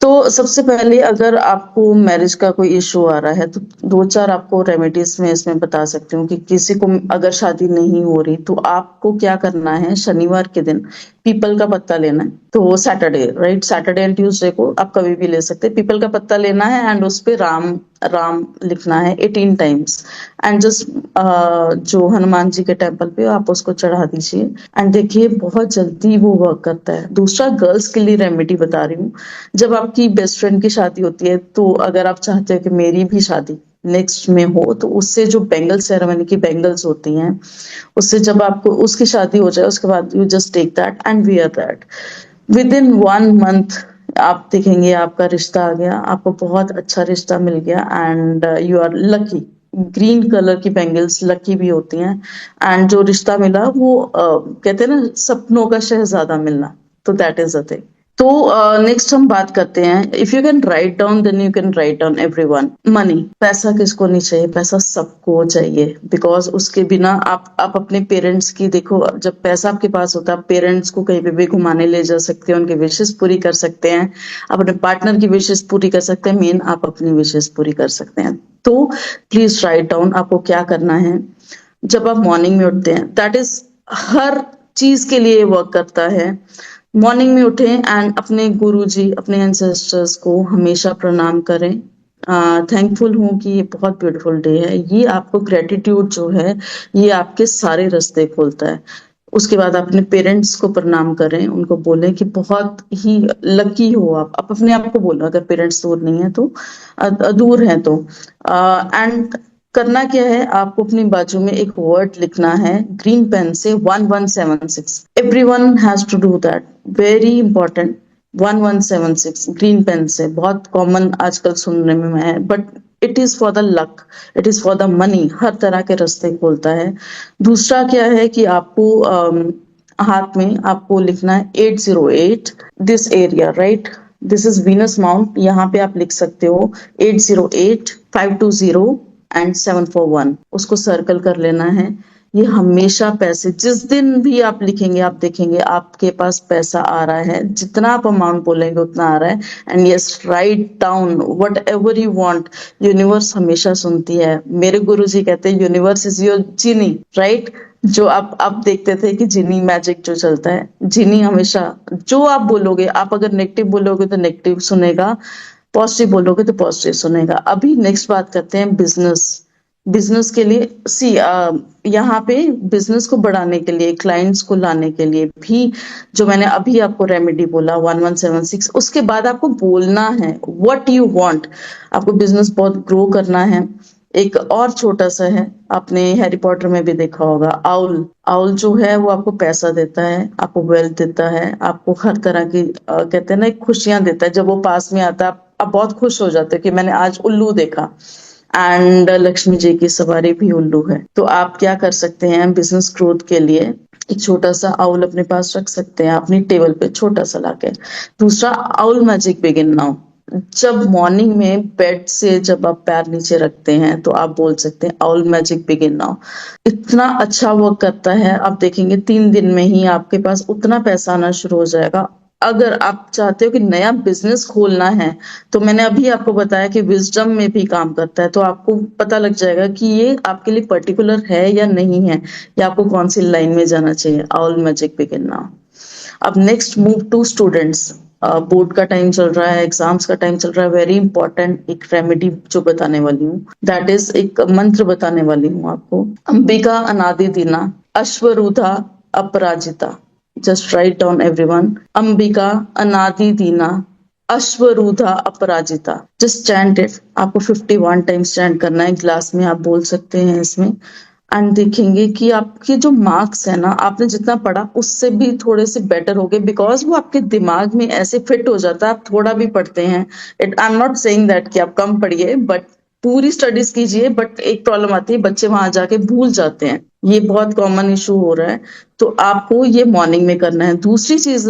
तो सबसे पहले अगर आपको मैरिज का कोई इशू आ रहा है तो 2-4 आपको रेमेडीज में इसमें बता सकती हूँ कि किसी को अगर शादी नहीं हो रही तो आपको क्या करना है। शनिवार के दिन पीपल का पत्ता लेना है, तो Saturday, right? Saturday and Tuesday को आप कभी भी ले सकते हैं। पीपल का पत्ता लेना है एंड उस पे राम राम लिखना है 18 टाइम्स एंड जस्ट जो हनुमान जी के टेम्पल पे आप उसको चढ़ा दीजिए एंड देखिए बहुत जल्दी वो वर्क करता है। दूसरा, गर्ल्स के लिए रेमेडी बता रही हूँ। जब आपकी बेस्ट फ्रेंड की शादी होती है तो अगर आप चाहते हो कि मेरी भी शादी नेक्स्ट में हो, तो उससे जो बैंगल सेरेमनी की बैंगल्स होती हैं, उससे जब आपको उसकी शादी हो जाए उसके बाद you just take that and wear that. Within 1 month आप देखेंगे आपका रिश्ता आ गया, आपको बहुत अच्छा रिश्ता मिल गया and you are lucky. Green colour की बैंगल्स लकी भी होती हैं एंड जो रिश्ता मिला वो कहते हैं ना सपनों का शहजादा मिलना, तो दैट इज अ थिंग। तो नेक्स्ट हम बात करते हैं, if you can write down then you can write down everyone. Money, पैसा किसको नहीं चाहिए? पैसा सबको चाहिए, बिकॉज उसके बिना आप अपने पेरेंट्स की देखो, जब पैसा आपके पास होता है आप पेरेंट्स को कहीं पे भी घुमाने ले जा सकते हैं, उनकी विशेष पूरी कर सकते हैं, अपने पार्टनर की विशेष पूरी कर सकते हैं, मेन आप अपनी विशेष पूरी कर सकते हैं। तो प्लीज राइट डाउन आपको क्या करना है। जब आप मॉर्निंग में उठते हैं, दैट इज हर चीज के लिए वर्क करता है। मॉर्निंग में उठें एंड अपने गुरुजी, अपने एंसेस्टर्स को हमेशा प्रणाम करें। थैंकफुल हूँ कि ये बहुत ब्यूटीफुल डे है। ये आपको ग्रेटिट्यूड जो है, ये आपके सारे रास्ते खोलता है। उसके बाद अपने पेरेंट्स को प्रणाम करें, उनको बोलें कि बहुत ही लकी हो आप अपने आप को बोलो, अगर पेरेंट्स दूर नहीं है तो दूर हैं तो। एंड करना क्या है, आपको अपनी बाजू में एक वर्ड लिखना है ग्रीन पेन से 1176। Everyone has to do that, very important. 1176 green pen से, बहुत कॉमन आजकल सुनने में है, but it is for the luck, it is for the money, हर तरह के रास्ते खोलता है। दूसरा क्या है कि आपको हाथ में आपको लिखना है 808 this area, right? This is Venus mount, यहाँ पे आप लिख सकते हो 808 520 एंड 741, उसको सर्कल कर लेना है। ये हमेशा पैसे, जिस दिन भी आप लिखेंगे आप देखेंगे आपके पास पैसा आ रहा है, जितना आप अमाउंट बोलेंगे उतना आ रहा है। And yes, write down whatever you want, universe हमेशा सुनती है। मेरे गुरुजी कहते हैं universe is your genie, right? जो आप देखते थे कि जीनी मैजिक जो चलता है, जीनी हमेशा जो आप बोलोगे, आप अगर नेगेटिव बोलोगे तो नेगेटिव सुनेगा, पॉजिटिव बोलोगे तो पॉजिटिव सुनेगा। अभी नेक्स्ट बात करते हैं बिजनेस। बिजनेस के लिए सी यहाँ पे बिजनेस को बढ़ाने के लिए, क्लाइंट्स को लाने के लिए भी, जो मैंने अभी आपको रेमेडी बोला 1176, उसके बाद आपको बोलना है व्हाट यू वांट। आपको बिजनेस बहुत ग्रो करना है। एक और छोटा सा है, आपने हैरी पॉटर में भी देखा होगा, आउल। आउल जो है वो आपको पैसा देता है, आपको वेल्थ देता है, आपको हर तरह की कहते हैं ना, खुशियां देता है। जब वो पास में आता है आप बहुत खुश हो जाते हो कि मैंने आज उल्लू देखा। एंड लक्ष्मी जी की सवारी भी उल्लू है। तो आप क्या कर सकते हैं बिजनेस ग्रोथ के लिए, एक छोटा सा आउल अपने पास रख सकते हैं अपनी टेबल पे, छोटा सा लाके। दूसरा, आउल मैजिक बिगिन नाउ। जब मॉर्निंग में बेड से जब आप पैर नीचे रखते हैं तो आप बोल सकते हैं आउल मैजिक बिगिन नाउ। इतना अच्छा वर्क करता है, आप देखेंगे 3 दिन में ही आपके पास उतना पैसा आना शुरू हो जाएगा। अगर आप चाहते हो कि नया बिजनेस खोलना है, तो मैंने अभी आपको बताया कि विजडम में भी काम करता है, तो आपको पता लग जाएगा कि ये आपके लिए पर्टिकुलर है या नहीं है, या आपको कौन सी लाइन में जाना चाहिए। All magic begin now. अब next move to students. Board का टाइम चल रहा है, एग्जाम्स का टाइम चल रहा है। वेरी इंपॉर्टेंट एक रेमेडी जो बताने वाली हूँ, दैट इज एक मंत्र बताने वाली हूँ आपको। Ambika Anadi Deena, Ashwarudha Aparajita. Just write down everyone, Ambika Anadi Deena, Ashwarudha Aparajita. Just chant it, आपको 51 टाइम्स चैंट करना है। ग्लास में आप बोल सकते हैं इसमें। एंड देखेंगे कि आपके जो मार्क्स है ना, आपने जितना पढ़ा उससे भी थोड़े से बेटर हो गए, बिकॉज वो आपके दिमाग में ऐसे फिट हो जाता है। आप थोड़ा भी पढ़ते हैं, it I am not saying that कि आप कम पढ़िए, बट पूरी स्टडीज कीजिए। बट एक प्रॉब्लम आती है, बच्चे वहां जाके भूल जाते हैं, ये बहुत कॉमन इशू हो रहा है। तो आपको ये मॉर्निंग में करना है। दूसरी चीज,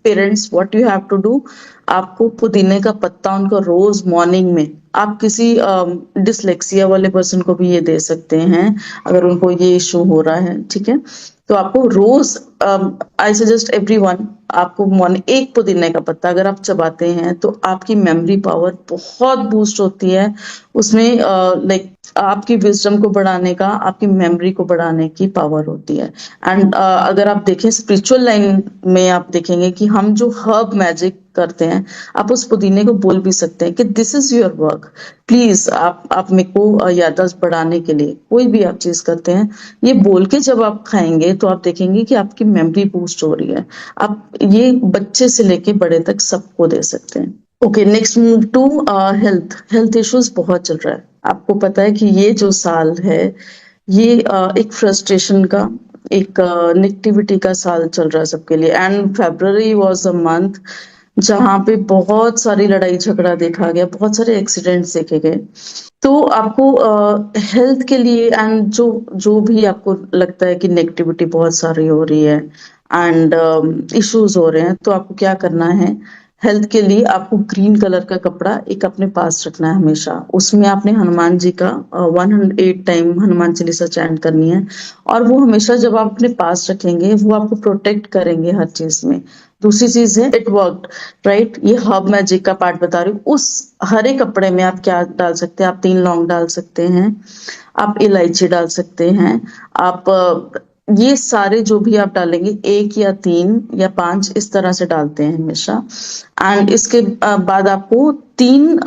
parents what you have to do, आपको पुदीने का पत्ता उनको रोज मॉर्निंग में, आप किसी डिसलेक्सिया वाले पर्सन को भी ये दे सकते हैं अगर उनको ये इशू हो रहा है, ठीक है? तो आपको रोज, आई सजेस्ट एवरीवन, आपको मॉर्निंग एक पुदीने का पत्ता अगर आप चबाते हैं तो आपकी मेमोरी पावर बहुत बूस्ट होती है। उसमें लाइक आपकी विजडम को बढ़ाने का, आपकी मेमोरी को बढ़ाने की पावर होती है। एंड अगर आप देखें स्पिरिचुअल लाइन में, आप देखेंगे कि हम जो हर्ब मैजिक करते हैं, आप उस पुदीने को बोल भी सकते हैं कि this is your work, please आप मेरे को याददाश्त बढ़ाने के लिए कोई भी आप चीज करते हैं, ये बोल के जब आप खाएंगे तो आप देखेंगे कि आपकी मेमोरी बूस्ट हो रही है। आप ये बच्चे से लेके बड़े तक सबको दे सकते हैं। Okay, next move to health. Health issues बहुत चल रहा है। आपको पता है कि ये जो साल है, ये एक फ्रस्ट्रेशन का, एक नेगेटिविटी का साल चल रहा है सबके लिए। And February was a month जहाँ पे बहुत सारी लड़ाई झगड़ा देखा गया, बहुत सारे एक्सीडेंट्स देखे गए। तो आपको हेल्थ के लिए, एंड जो जो भी आपको लगता है कि नेगेटिविटी बहुत सारी हो रही है एंड इश्यूज हो रहे हैं, तो आपको क्या करना है, हेल्थ के लिए आपको ग्रीन कलर का कपड़ा एक अपने पास रखना है हमेशा। उसमें आपने हनुमान जी का 108 टाइम हनुमान चालीसा चैंट करनी है। और वो हमेशा जब आप अपने पास रखेंगे, वो आपको प्रोटेक्ट करेंगे हर चीज में। दूसरी चीज है, इट वर्कड, राइट? ये हर्ब मैजिक का पार्ट बता रही हूँ। उस हरे कपड़े में आप क्या डाल सकते हैं, आप 3 लौंग डाल सकते हैं, आप इलायची डाल सकते हैं, आप ये सारे जो भी आप डालेंगे 1 या 3 या 5 इस तरह से डालते हैं हमेशा। एंड इसके बाद आपको 3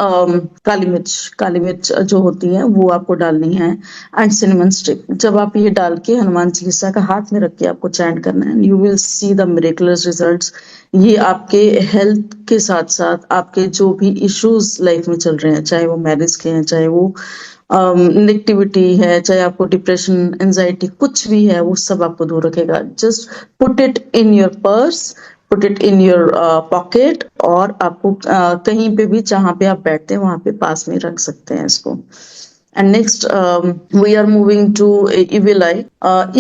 काली मिर्च जो होती है वो आपको डालनी है, एंड सिनेमन स्टिक। जब आप ये डाल के हनुमान चालीसा का हाथ में रख के आपको चैंट करना है, you will see the miraculous results. ये आपके हेल्थ के साथ-साथ आपके जो भी इश्यूज लाइफ में चल रहे हैं, चाहे वो मैरिज के हैं, चाहे वो नेगेटिविटी है, चाहे आपको डिप्रेशन, एंजाइटी कुछ भी है, वो सब आपको दूर रखेगा। Just put it in your purse, put it in your pocket, और आपको कहीं पे भी जहाँ पे आप बैठते हैं वहां पे पास में रख सकते हैं इसको। And next we are moving to evil eye.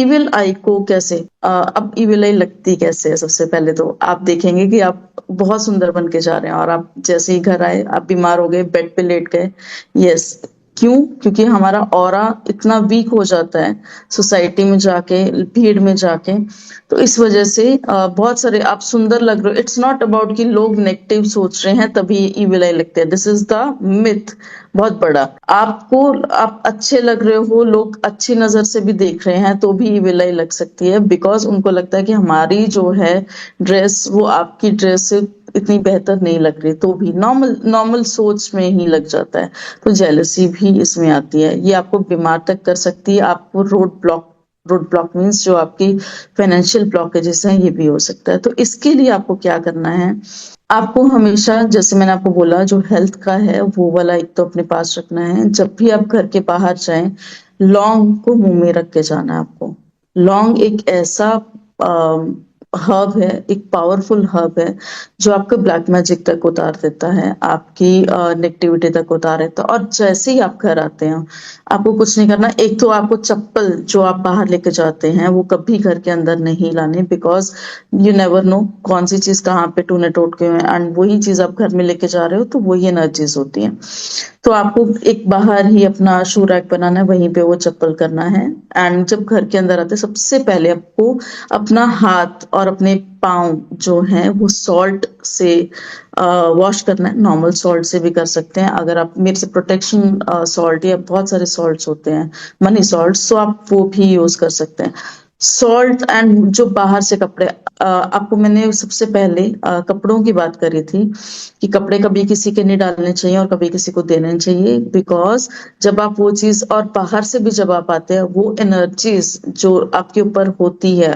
Evil eye को कैसे अब इविल आई लगती कैसे है? सबसे पहले तो आप देखेंगे कि आप बहुत सुंदर बन के जा रहे हैं, और आप जैसे ही घर आए आप बीमार हो गए, बेड पे लेट गए। यस, क्यों? क्योंकि हमारा ऑरा इतना वीक हो जाता है सोसाइटी में जाके, भीड़ में जाके। तो इस वजह से बहुत सारे आप सुंदर लग रहे हो, इट्स नॉट अबाउट कि लोग नेगेटिव सोच रहे हैं तभी इविल आई लगते हैं। दिस इज द मिथ बहुत बड़ा। आप अच्छे लग रहे हो, लोग अच्छी नजर से भी देख रहे हैं तो भी इविल आई लग सकती है, बिकॉज उनको लगता है कि हमारी जो है ड्रेस वो आपकी ड्रेस से इतनी बेहतर नहीं लग रही, तो भी नॉर्मल सोच में ही लग जाता है। तो जेलसी भी इसमें आती है, ये आपको बीमार तक कर सकती है। आपको रोड ब्लॉक मीन्स जो आपकी फाइनेंशियल ब्लॉकेजेस हैं, ये भी हो सकता है। तो इसके लिए आपको क्या करना है, आपको हमेशा, जैसे मैंने आपको बोला, जो हेल्थ का है वो वाला एक तो अपने पास रखना है। जब भी आप घर के बाहर जाएं, लौंग को मुंह में रख के जाना है आपको। लौंग एक ऐसा हर्ब है, एक पावरफुल हर्ब है, जो आपको ब्लैक मैजिक तक उतार देता है, आपकी नेगेटिविटी तक उतार देता है। और जैसे ही आप घर आते हैं, आपको कुछ नहीं करना। एक तो आपको चप्पल जो आप बाहर लेके जाते हैं वो कभी घर के अंदर नहीं लाने, बिकॉज यू नेवर नो कौन सी चीज कहाँ पे टूने टोटके हुए हैं, एंड वही चीज आप घर में लेके जा रहे हो तो वही एनर्जीज होती हैं। तो आपको एक बाहर ही अपना शू रैक बनाना है, वहीं पे वो चप्पल करना है। एंड जब घर के अंदर आते, सबसे पहले आपको अपना हाथ और अपने पाँव जो हैं वो सॉल्ट से वॉश करना है। नॉर्मल सॉल्ट से भी कर सकते हैं, अगर आप मेरे से प्रोटेक्शन सॉल्ट या बहुत सारे सॉल्ट्स होते हैं, मनी सॉल्ट, तो आप वो भी यूज कर सकते हैं। सॉल्ट एंड जो बाहर से कपड़े, आपको मैंने सबसे पहले कपड़ों की बात करी थी कि कपड़े कभी किसी के नहीं डालने चाहिए और कभी किसी को देने चाहिए, बिकॉज जब आप वो चीज, और बाहर से भी जब आप आते हैं, वो एनर्जीज जो आपके ऊपर होती है,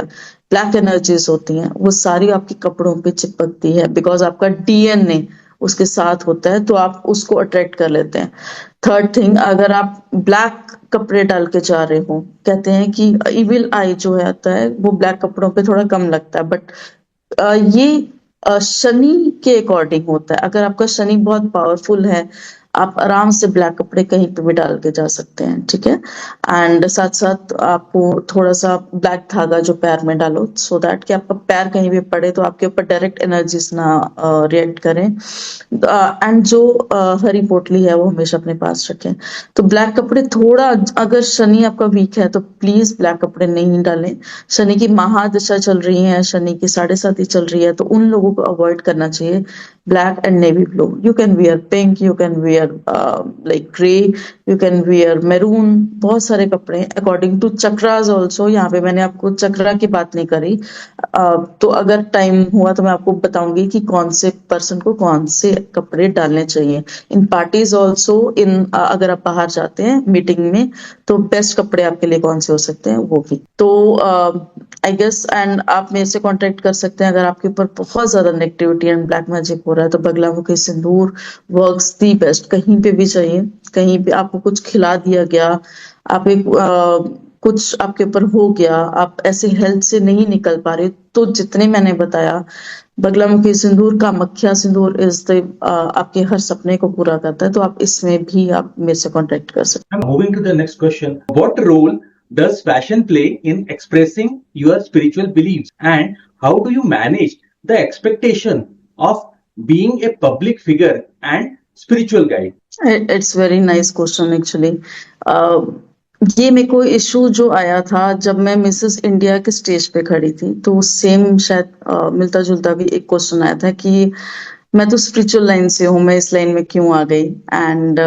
ब्लैक एनर्जीज होती हैं, वो सारी आपके कपड़ों पे चिपकती है, बिकॉज आपका डीएनए उसके साथ होता है, तो आप उसको अट्रैक्ट कर लेते हैं। थर्ड थिंग, अगर आप ब्लैक कपड़े डाल के जा रहे हो, कहते हैं कि इविल आई जो है आता है वो ब्लैक कपड़ों पे थोड़ा कम लगता है, बट ये शनि के अकॉर्डिंग होता है। अगर आपका शनि बहुत पावरफुल है, आप आराम से ब्लैक कपड़े कहीं पे भी डाल के जा सकते हैं, ठीक है। एंड साथ साथ आपको थोड़ा सा ब्लैक धागा जो पैर में डालो, सो दैट कि आपका पैर कहीं भी पड़े तो आपके ऊपर डायरेक्ट एनर्जीज ना रिएक्ट करें। एंड जो हरी पोटली है वो हमेशा अपने पास रखें। तो ब्लैक कपड़े थोड़ा, अगर शनि आपका वीक है तो प्लीज ब्लैक कपड़े नहीं डालें। शनि की महादशा चल रही है, शनि की 7.5 चल रही है, तो उन लोगों को अवॉइड करना चाहिए। Black and navy blue, you can wear pink, you can wear like grey, you can wear maroon, बहुत सारे कपड़े अकॉर्डिंग टू चक्रास ऑल्सो। यहाँ पे मैंने आपको चक्रा की बात नहीं करी, तो अगर टाइम हुआ तो मैं आपको बताऊंगी कि कौन से पर्सन को कौन से कपड़े डालने चाहिए इन पार्टीज ऑल्सो। अगर आप बाहर जाते हैं मीटिंग में, तो बेस्ट कपड़े आपके लिए कौन से हो सकते हैं वो भी। तो आई गेस, एंड आप मेरे से कांटेक्ट कर सकते हैं अगर आपके ऊपर बहुत ज्यादा नेगेटिविटी एंड ब्लैक मैजिक हो रहा है, तो बगलामुखी सिंदूर वर्क्स दी बेस्ट। कहीं पे भी चाहिए, कहीं पे आपको कुछ खिला दिया गया, आप एक कुछ आपके ऊपर हो गया, आप ऐसे हेल्थ से नहीं निकल पा रहे, तो जितने मैंने बताया, बगलामुखी सिंदूर, कामाख्या सिंदूर इज द आपके हर सपने को पूरा करता है। तो आप इसमें भी आप मेरे से कांटेक्ट कर सकते हैं।
Moving to the next question, what role does fashion play in expressing your spiritual beliefs, and how do you manage the expectation of being a public figure and spiritual guide?
It's very nice question actually. ये मेरे को issue जो आया था जब मैं Mrs India के stage पे खड़ी थी, तो सेम शायद मिलता जुलता भी एक क्वेश्चन आया था कि मैं तो स्पिरिचुअल लाइन से हूँ, मैं इस लाइन में क्यों आ गई, एंड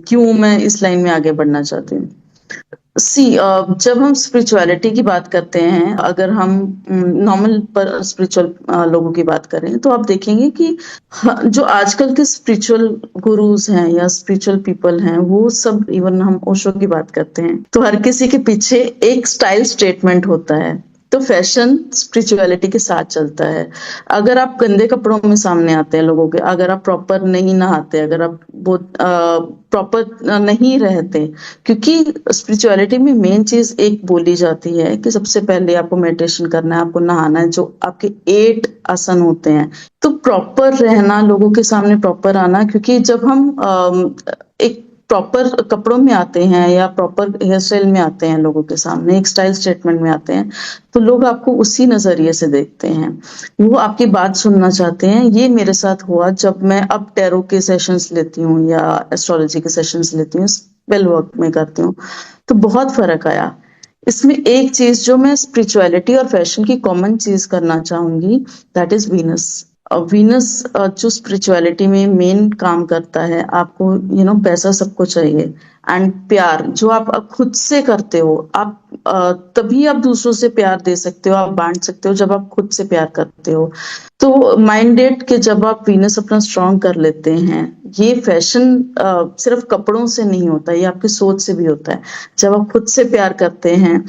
क्यों मैं इस लाइन में आगे बढ़ना चाहती हूँ। जब हम स्पिरिचुअलिटी की बात करते हैं, अगर हम नॉर्मल पर स्पिरिचुअल लोगों की बात करें, तो आप देखेंगे कि जो आजकल के स्पिरिचुअल गुरुज हैं या स्पिरिचुअल पीपल हैं, वो सब, इवन हम ओशो की बात करते हैं, तो हर किसी के पीछे एक स्टाइल स्टेटमेंट होता है। तो फैशन स्पिरिचुअलिटी के साथ चलता है। अगर आप गंदे कपड़ों में सामने आते हैं लोगों के, अगर आप प्रॉपर नहीं नहाते, अगर आप बहुत प्रॉपर नहीं रहते, क्योंकि स्पिरिचुअलिटी में मेन चीज एक बोली जाती है कि सबसे पहले आपको मेडिटेशन करना है, आपको नहाना है, जो आपके 8 आसन होते हैं। तो प्रॉपर रहना, लोगों के सामने प्रॉपर आना, क्योंकि जब हम एक प्रॉपर कपड़ों में आते हैं या प्रॉपर हेयर स्टाइल में आते हैं, लोगों के सामने एक स्टाइल स्टेटमेंट में आते हैं, तो लोग आपको उसी नजरिए से देखते हैं, वो आपकी बात सुनना चाहते हैं। ये मेरे साथ हुआ जब मैं अब टैरो के सेशंस लेती हूँ या एस्ट्रोलॉजी के सेशंस लेती हूँ, स्पेल वर्क में करती हूँ, तो बहुत फर्क आया। इसमें एक चीज जो मैं स्पिरिचुअलिटी और फैशन की कॉमन चीज करना चाहूंगी, दैट इज वीनस। वीनस जो स्पिरिचुअलिटी में मेन काम करता है, आपको पैसा सबको चाहिए, एंड प्यार जो आप खुद से करते हो, आप तभी आप दूसरों से प्यार दे सकते हो, आप बांट सकते हो, जब आप खुद से प्यार करते हो। तो माइंडेड के जब आप वीनस अपना स्ट्रांग कर लेते हैं, ये फैशन सिर्फ कपड़ों से नहीं होता, ये आपकी सोच से भी होता है। जब आप खुद से प्यार करते हैं,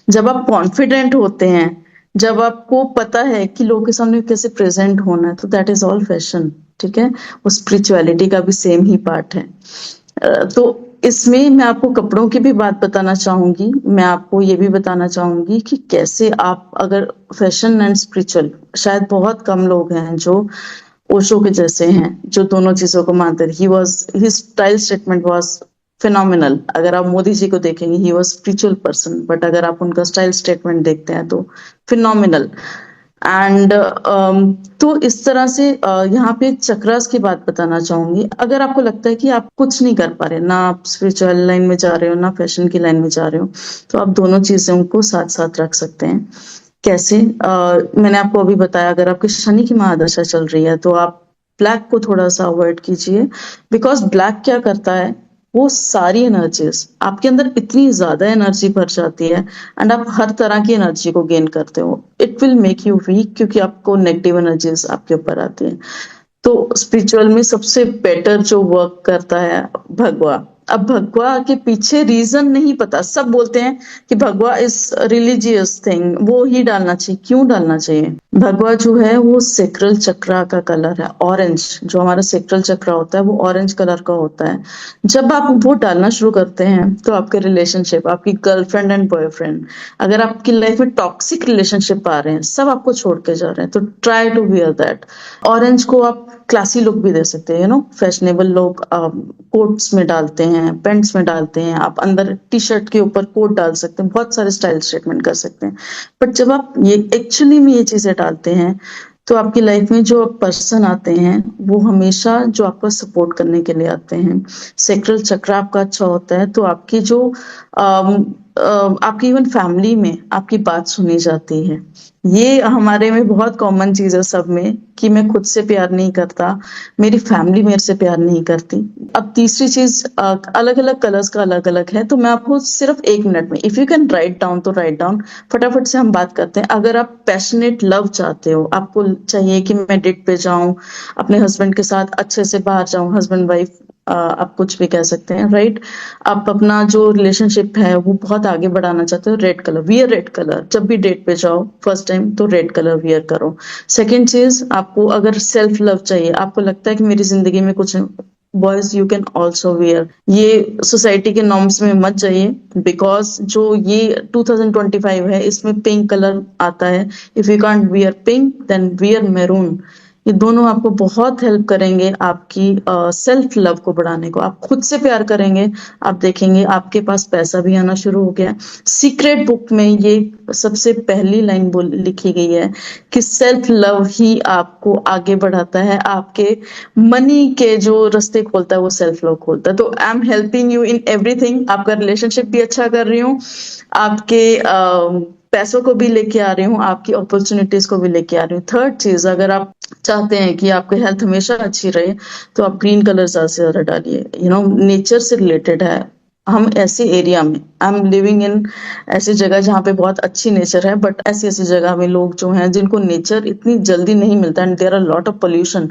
जब आप कॉन्फिडेंट होते हैं, जब आपको पता है कि लोगों के सामने कैसे प्रेजेंट होना है, तो दैट इज ऑल फैशन। ठीक है, वो स्पिरिचुअलिटी का भी सेम ही पार्ट है। तो इसमें मैं आपको कपड़ों की भी बात बताना चाहूंगी, मैं आपको ये भी बताना चाहूंगी कि कैसे आप, अगर फैशन एंड स्पिरिचुअल, शायद बहुत कम लोग हैं जो ओशो के जैसे हैं, जो दोनों चीजों को मानते हैं। His style statement was phenomenal. अगर आप मोदी जी को देखेंगे, he was spiritual person, but अगर आप उनका स्टाइल स्टेटमेंट देखते हैं तो फिनोमिनल। एंड तो इस तरह से यहाँ पे चक्रास की बात बताना चाहूंगी। अगर आपको लगता है कि आप कुछ नहीं कर पा रहे, ना आप स्पिरिचुअल लाइन में जा रहे हो, ना फैशन की लाइन में जा रहे हो, तो आप दोनों चीजों को साथ साथ रख सकते हैं। कैसे? मैंने आपको अभी बताया, अगर आपकी शनि की महादशा चल रही है, तो आप ब्लैक को थोड़ा सा अवॉइड कीजिए, बिकॉज ब्लैक क्या करता है, वो सारी एनर्जीज आपके अंदर इतनी ज्यादा एनर्जी भर जाती है, एंड आप हर तरह की एनर्जी को गेन करते हो। It will make you weak, क्योंकि आपको नेगेटिव एनर्जीज आपके ऊपर आती है। तो स्पिरिचुअल में सबसे बेटर जो वर्क करता है, भगवा। अब भगवा के पीछे रीजन नहीं पता, सब बोलते हैं कि भगवा इज रिलीजियस थिंग, वो ही डालना चाहिए। क्यों डालना चाहिए? भगवा जो है वो सेक्रल चक्रा का कलर है, ऑरेंज। जो हमारा सेक्रल चक्रा होता है वो ऑरेंज कलर का होता है। जब आप वो डालना शुरू करते हैं, तो आपके रिलेशनशिप, आपकी गर्लफ्रेंड एंड बॉयफ्रेंड, अगर आपकी लाइफ में टॉक्सिक रिलेशनशिप आ रहे हैं, सब आपको छोड़ के जा रहे हैं, तो try to wear that. Orange को आप क्लासी लुक भी दे सकते हैं, फैशनेबल लोग कोट्स में डालते हैं, पेंट्स में डालते हैं, आप अंदर टी शर्ट के ऊपर कोट डाल सकते हैं, बहुत सारे स्टाइल स्टेटमेंट कर सकते हैं। बट जब आप ये एक्चुअली में ये चीजें डालते हैं, तो आपकी लाइफ में जो पर्सन आते हैं, वो हमेशा जो आपको सपोर्ट करने के लिए आते हैं। सेक्रल चक्र आपका अच्छा होता है, तो आपकी जो आपकी इवन फैमिली में आपकी बात सुनी जाती है। ये हमारे में बहुत कॉमन चीज है सब में, कि मैं खुद से प्यार नहीं करता, मेरी फैमिली मेरे से प्यार नहीं करती। अब तीसरी चीज, अलग अलग कलर्स का अलग अलग है, तो मैं आपको सिर्फ 1 मिनट में, if you can write down तो राइट डाउन, फटाफट से हम बात करते हैं। अगर आप पैशनेट लव चाहते हो, आपको चाहिए कि मैं डेट पे जाऊं, अपने हस्बैंड के साथ अच्छे से बाहर जाऊं, हस्बैंड वाइफ आप कुछ भी कह सकते हैं, राइट? आप अपना जो रिलेशनशिप है वो बहुत आगे बढ़ाना चाहते हो, red colour, wear red colour. जब भी डेट पे जाओ फर्स्ट टाइम, तो रेड कलर वियर करो। सेकेंड चीज, आपको अगर सेल्फ लव चाहिए, आपको लगता है कि मेरी जिंदगी में कुछ, boys you can also wear, ये सोसाइटी के नॉर्म्स में मत जाइए, बिकॉज जो ये 2025 है, इसमें पिंक कलर आता है। If you can't wear pink, then wear maroon. ये दोनों आपको बहुत हेल्प करेंगे आपकी सेल्फ लव को बढ़ाने को। आप खुद से प्यार करेंगे, आप देखेंगे आपके पास पैसा भी आना शुरू हो गया। सीक्रेट बुक में ये सबसे पहली लाइन लिखी गई है कि सेल्फ लव ही आपको आगे बढ़ाता है, आपके मनी के जो रास्ते खोलता है वो सेल्फ लव खोलता है। तो I am helping you in everything. आपका रिलेशनशिप भी अच्छा कर रही हूँ, आपके पैसों को भी लेके आ रही हूँ, आपकी अपॉर्चुनिटीज को भी लेके आ रही हूँ। थर्ड चीज, अगर आप चाहते हैं कि आपकी हेल्थ हमेशा अच्छी रहे, तो आप ग्रीन कलर ज्यादा से ज्यादा डालिए। नेचर से रिलेटेड है, हम ऐसे एरिया में, आई एम लिविंग इन ऐसी जगह जहाँ पे बहुत अच्छी नेचर है, बट ऐसी ऐसी जगह में लोग जो हैं जिनको नेचर इतनी जल्दी नहीं मिलता and there are lot of pollution,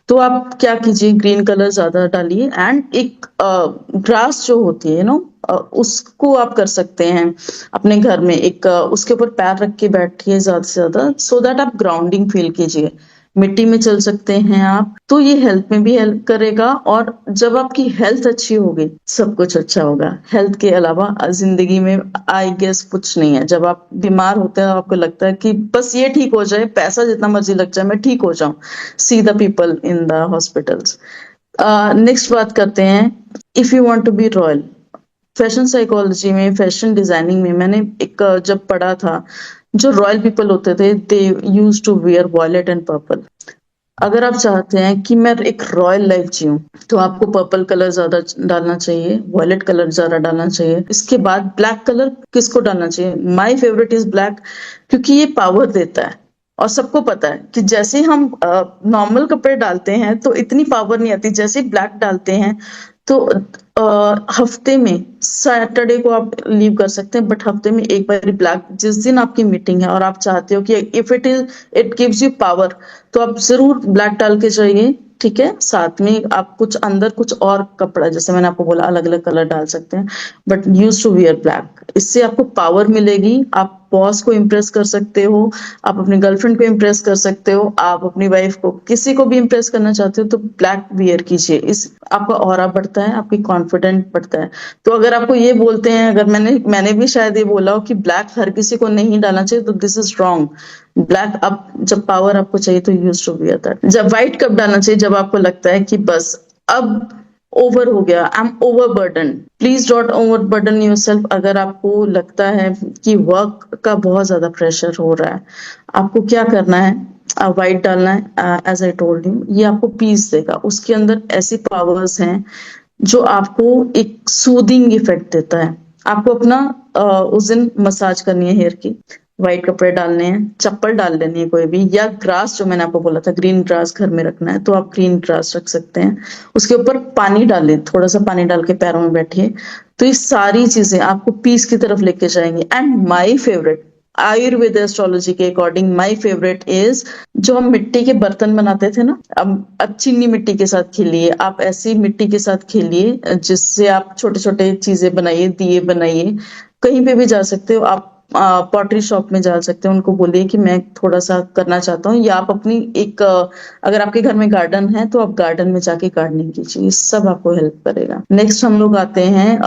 तो आप क्या कीजिए, ग्रीन कलर ज्यादा डालिए एंड एक ग्रास जो होती है उसको आप कर सकते हैं अपने घर में, एक उसके ऊपर पैर रख के बैठिए ज्यादा से ज्यादा, सो दैट आप ग्राउंडिंग फील कीजिए। मिट्टी में चल सकते हैं आप, तो ये हेल्थ में भी हेल्प करेगा, और जब आपकी हेल्थ अच्छी होगी सब कुछ अच्छा होगा। हेल्थ के अलावा जिंदगी में आई गेस कुछ नहीं है। जब आप बीमार होते हैं आपको लगता है कि बस ये ठीक हो जाए, पैसा जितना मर्जी लग जाए, मैं ठीक हो जाऊं। See the people in the hospitals. Next बात करते हैं, if you want to be royal. Fashion psychology में, फैशन डिजाइनिंग में मैंने एक जब पढ़ा था, जो रॉयल पीपल होते थे they use to wear violet and purple. अगर आप चाहते हैं कि मैं एक रॉयल लाइफ जीऊं, तो आपको पर्पल कलर ज्यादा डालना चाहिए, वॉयलेट कलर ज्यादा डालना चाहिए। इसके बाद ब्लैक कलर किसको डालना चाहिए? माय फेवरेट इज ब्लैक, क्योंकि ये पावर देता है। और सबको पता है कि जैसे हम नॉर्मल कपड़े डालते हैं तो इतनी पावर नहीं आती, जैसे ब्लैक डालते हैं तो हफ्ते में सैटरडे को आप लीव कर सकते हैं, बट हफ्ते में एक बार ब्लैक, जिस दिन आपकी मीटिंग है और आप चाहते हो कि if it gives you power, तो आप जरूर ब्लैक डाल के जाइए। ठीक है, साथ में आप कुछ अंदर कुछ और कपड़ा, जैसे मैंने आपको बोला अलग अलग कलर डाल सकते हैं, but use to wear black. इससे आपको पावर मिलेगी, आप बॉस को इम्प्रेस कर सकते हो, आप अपनी गर्लफ्रेंड को इम्प्रेस कर सकते हो, आप अपनी वाइफ को, किसी को भी इम्प्रेस करना चाहते हो तो ब्लैक वियर कीजिए। इस आपका ऑरा बढ़ता है, आपकी कॉन्फिडेंट बढ़ता है। तो अगर आपको ये बोलते हैं, अगर मैंने भी शायद ये बोला हो कि ब्लैक हर किसी को नहीं डालना चाहिए, तो दिस इज रॉन्ग। ब्लैक अब जब पावर आपको चाहिए तो यूज टू वियर दैट। जब व्हाइट कब डालना चाहिए? जब आपको लगता है कि बस अब ओवर हो गया, I am over burden. Please don't over burden your self. अगर आपको लगता है कि वर्क का बहुत ज्यादा प्रेशर हो रहा है, आपको क्या करना है? व्हाइट डालना है। एज आई टोल्ड यू, ये आपको पीस देगा। उसके अंदर ऐसी पावर्स हैं जो आपको एक सूदिंग इफेक्ट देता है। आपको अपना उस दिन मसाज करनी है हेयर की, व्हाइट कपड़े डालने हैं, चप्पल डाल लेनी है कोई भी, या ग्रास, जो मैंने आपको बोला था ग्रीन ग्रास घर में रखना है तो आप ग्रीन ग्रास रख सकते हैं। उसके ऊपर पानी डालें, थोड़ा सा पानी डाल के पैरों में बैठिए, तो ये सारी चीजें आपको पीस की तरफ लेके जाएंगे। And my favourite, Ayurveda astrology के अकॉर्डिंग माय फेवरेट इज, जो हम मिट्टी के बर्तन बनाते थे ना, अब चीनी मिट्टी के साथ खेलिए, आप ऐसी मिट्टी के साथ खेलिए जिससे आप छोटे छोटे चीजें बनाइए, दिए बनाइए। कहीं पे भी जा सकते हो आप, पॉटरी शॉप में जा सकते हो, उनको बोलिए कि मैं थोड़ा सा करना चाहता हूँ, या आप अपनी एक अगर आपके घर में गार्डन है तो आप गार्डन में जाके गार्डनिंग कीजिए। ये सब आपको हेल्प करेगा। नेक्स्ट हम लोग आते हैं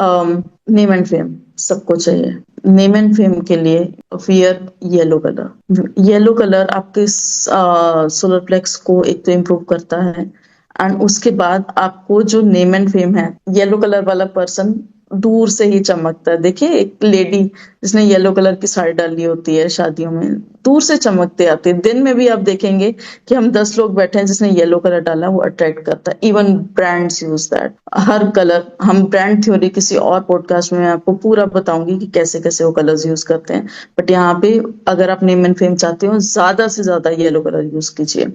नेम एंड फेम। सबको चाहिए नेम एंड फेम के लिए wear yellow colour. Yellow colour आपके सोलर प्लेक्स को एक तो इम्प्रूव करता है, एंड उसके बाद आपको जो नेम एंड फेम है, येलो कलर वाला पर्सन दूर से ही चमकता है। देखिए एक लेडी जिसने येलो कलर की साड़ी डाली होती है शादियों में, दूर से चमकते आते हैं। दिन में भी आप देखेंगे कि हम 10 लोग बैठे हैं जिसने येलो कलर डाला, वो अट्रैक्ट करता है। Even brands use that, her colour. हम ब्रांड थ्योरी किसी और पॉडकास्ट में मैं आपको पूरा बताऊंगी कि कैसे कैसे वो कलर्स यूज करते हैं, बट यहाँ पे अगर आप नेम एंड फेम चाहते हो, ज्यादा से ज्यादा येलो कलर यूज कीजिए।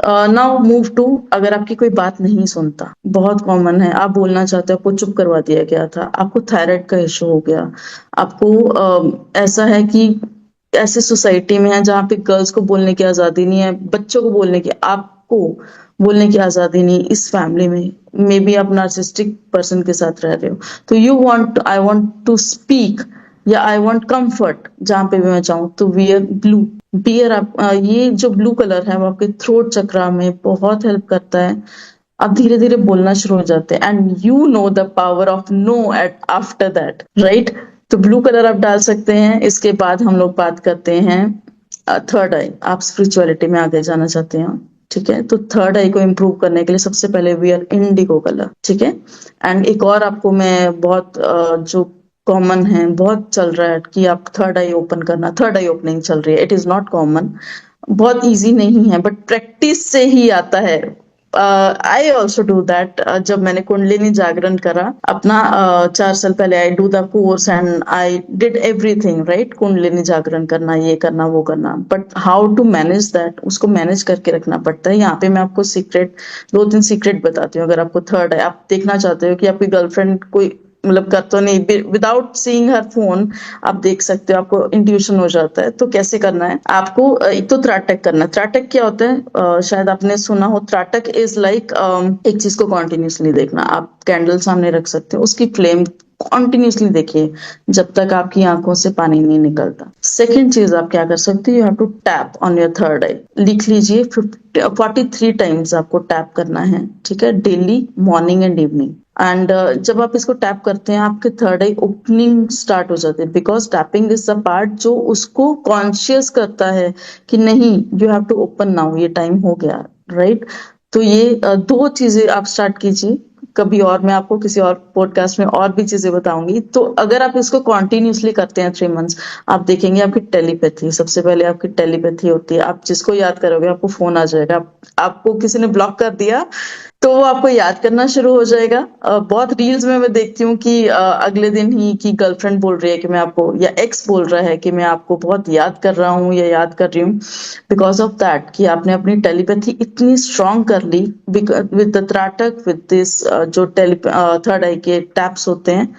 नाउ मूव टू, अगर आपकी कोई बात नहीं सुनता, बहुत कॉमन है, आप बोलना चाहते हो, आपको चुप करवा दिया गया था, आपको थायराइड का इशू हो गया, आपको ऐसा है कि ऐसे सोसाइटी में है जहाँ पे गर्ल्स को बोलने की आजादी नहीं है, बच्चों को बोलने की, आपको बोलने की आजादी नहीं, इस फैमिली में मे बी आप नार्सिस्टिक पर्सन के साथ रह रहे हो, तो you want, I want to speak, या आई वांट कंफर्ट, जहां पे भी मैं चाहूँ, तो वियर ब्लू। बियर आप ये जो ब्लू कलर है वो आपके थ्रोट चक्रा में बहुत हेल्प करता है। आप धीरे धीरे बोलना शुरू हो जाते हैं, and you know the power of no at after that, right? तो ब्लू कलर आप डाल सकते हैं। इसके बाद हम लोग बात करते हैं थर्ड आई। आप स्पिरिचुअलिटी में आगे जाना चाहते हैं, ठीक है, तो थर्ड आई को इम्प्रूव करने के लिए सबसे पहले वियर इंडिगो कलर, ठीक है। एंड एक और आपको मैं बहुत जो कॉमन है, बहुत चल रहा है कि आप थर्ड आई ओपन करना, थर्ड आई ओपनिंग चल रही है। इट इज नॉट कॉमन, बहुत इजी नहीं है, बट प्रैक्टिस से ही आता है। I also do that. जब मैंने कुंडलिनी जागरण करा अपना 4 साल पहले, I do the course and I did everything, right? Kundalini जागरण करना, ये करना, वो करना, but how to manage that, उसको मैनेज करके रखना पड़ता है। यहाँ पे मैं आपको सीक्रेट, 2-3 सीक्रेट बताती हूँ। अगर आपको थर्ड है, आप देखना चाहते हो कि आपकी गर्लफ्रेंड कोई मतलब कर तो नहीं, विदाउट सीइंग हर फोन आप देख सकते हो, आपको इंट्यूशन हो जाता है। तो कैसे करना है आपको, एक तो त्राटक करना है। त्राटक क्या होता है, शायद आपने सुना हो, त्राटक इज लाइक एक चीज को कॉन्टिन्यूसली देखना। आप कैंडल सामने रख सकते हो, उसकी फ्लेम कॉन्टिन्यूसली देखिए जब तक आपकी आंखों से पानी नहीं निकलता। सेकेंड चीज आप क्या कर सकते हो, you have to tap on your third eye. लिख लीजिए 43 टाइम्स आपको टैप करना है, ठीक है, daily, morning and evening. And जब आप इसको टैप करते हैं आपके थर्ड आई ओपनिंग स्टार्ट हो जाते हैं, because tapping is the part जो उसको कॉन्शियस करता है कि नहीं, you have to open now, ये टाइम हो गया, राइट। तो ये दो चीजें आप स्टार्ट कीजिए। कभी और मैं आपको किसी और पॉडकास्ट में और भी चीजें बताऊंगी। तो अगर आप इसको कॉन्टिन्यूसली करते हैं 3 मंथ्स, आप देखेंगे आपकी टेलीपैथी, सबसे पहले आपकी टेलीपैथी होती है। आप जिसको याद करोगे आपको फोन आ जाएगा। आपको किसी ने ब्लॉक कर दिया तो वो आपको याद करना शुरू हो जाएगा। बहुत रील्स में मैं देखती हूँ कि अगले दिन ही की गर्लफ्रेंड बोल रही है कि मैं आपको, या एक्स बोल रहा है कि मैं आपको बहुत याद कर रहा हूँ या याद कर रही हूँ, बिकॉज ऑफ दैट कि आपने अपनी टेलीपैथी इतनी स्ट्रांग कर ली विद द त्राटक, विद दिस जो थर्ड आई के टैप्स होते हैं,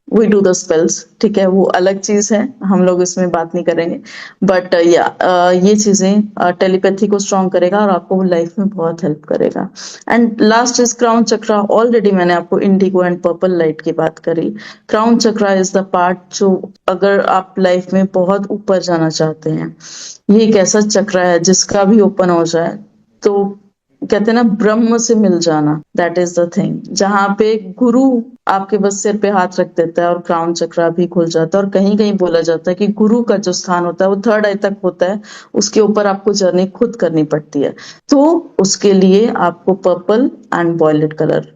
वी डू द स्पेल्स, ठीक है, वो अलग चीज है, हम लोग इसमें बात नहीं करेंगे। बट या ये चीजें टेलीपैथी को स्ट्रांग करेगा और आपको लाइफ में बहुत हेल्प करेगा। And last is crown chakra. Already मैंने आपको इंडिगो एंड पर्पल लाइट की बात करी। Crown chakra is the part जो, अगर आप लाइफ में बहुत ऊपर जाना चाहते हैं, ये एक ऐसा चक्रा है जिसका भी ओपन हो जाए तो कहते हैं ना, ब्रह्म से मिल जाना, दैट इज द थिंग। जहां पे गुरु आपके बस सिर पे हाथ रख देता है और क्राउन चक्रा भी खुल जाता है। और कहीं कहीं बोला जाता है कि गुरु का जो स्थान होता है वो थर्ड आई तक होता है, उसके ऊपर आपको जर्नी खुद करनी पड़ती है। तो उसके लिए आपको पर्पल एंड वॉयलेट कलर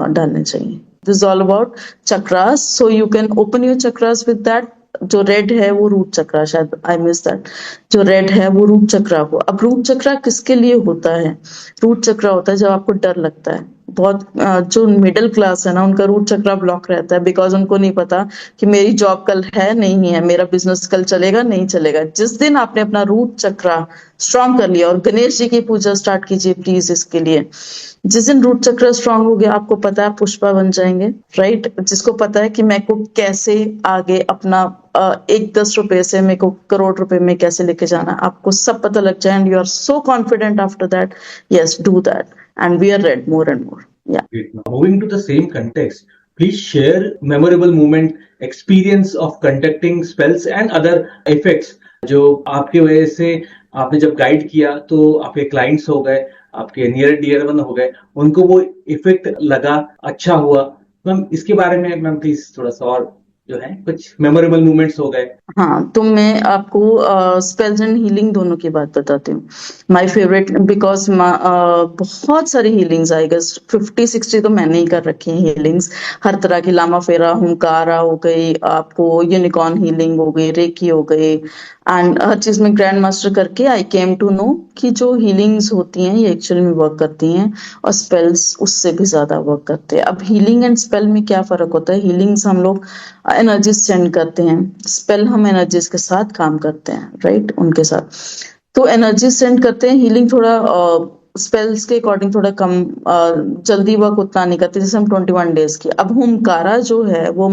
डालने चाहिए। This is all about chakras, so you can open your chakras with that. जो रेड है वो रूट चक्रा, शायद आई मिस दैट, जो रेड है वो रूट चक्रा को। अब रूट चक्रा किसके लिए होता है? रूट चक्रा होता है जब आपको डर लगता है बहुत। जो मिडिल क्लास है ना, उनका रूट चक्रा ब्लॉक रहता है, बिकॉज उनको नहीं पता कि मेरी जॉब कल है नहीं है, मेरा बिजनेस कल चलेगा नहीं चलेगा। जिस दिन आपने अपना रूट चक्रा स्ट्रांग कर लिया, और गणेश जी की पूजा स्टार्ट कीजिए प्लीज इसके लिए। जिस दिन रूट चक्र स्ट्रांग हो गया, आपको पता है पुष्पा बन जाएंगे, राइट। जिसको पता है कि मेरे को कैसे आगे अपना एक 10 रुपए से मेरे को करोड़ रुपए में कैसे लेके जाना, आपको सब पता लग जाए, and you are so confident after that. Yes, do that and wear red more and more. Yeah.
Great. Now, moving to the same context, please share memorable moment, experience of conducting spells and other effects जो आपके वजह से आपने जब guide किया तो आपके clients हो गए, आपके नियर डियर वन हो गए, उनको वो इफेक्ट लगा, अच्छा हुआ। मैम इसके बारे में मैम प्लीज थोड़ा सा और जो है कुछ मेमोरेबल मोमेंट्स हो गए।
हाँ, तो मैं आपको स्पेल्स एंड हीलिंग दोनों की बात बताती हूँ। माय फेवरेट, बिकॉज बहुत सारी हीलिंग्स, आई गेस 50-60 तो मैंने ही कर रखी है हीलिंग्स। हर तरह की, लामा फेरा, हुंकारा हो गई, आपको यूनिकॉर्न हीलिंग हो गई, रेकी हो गई, एंड हर चीज में ग्रैंड मास्टर करके आई केम टू नो कि जो हीलिंग्स होती हैं ये एक्चुअली में वर्क करती हैं, और स्पेल्स उससे भी ज्यादा वर्क करते हैं। अब हीलिंग एंड स्पेल में क्या फर्क होता है? हीलिंग्स हम लोग एनर्जी सेंड करते हैं, स्पेल हम एनर्जीज के साथ काम करते हैं, राइट, उनके साथ। तो एनर्जी सेंड करते हैं, हीलिंग थोड़ा स्पेल्स के अकॉर्डिंग थोड़ा कम जल्दी वर्क उतना नहीं करते, जैसे हम 21 डेज की। अब हुंकारा जो है वो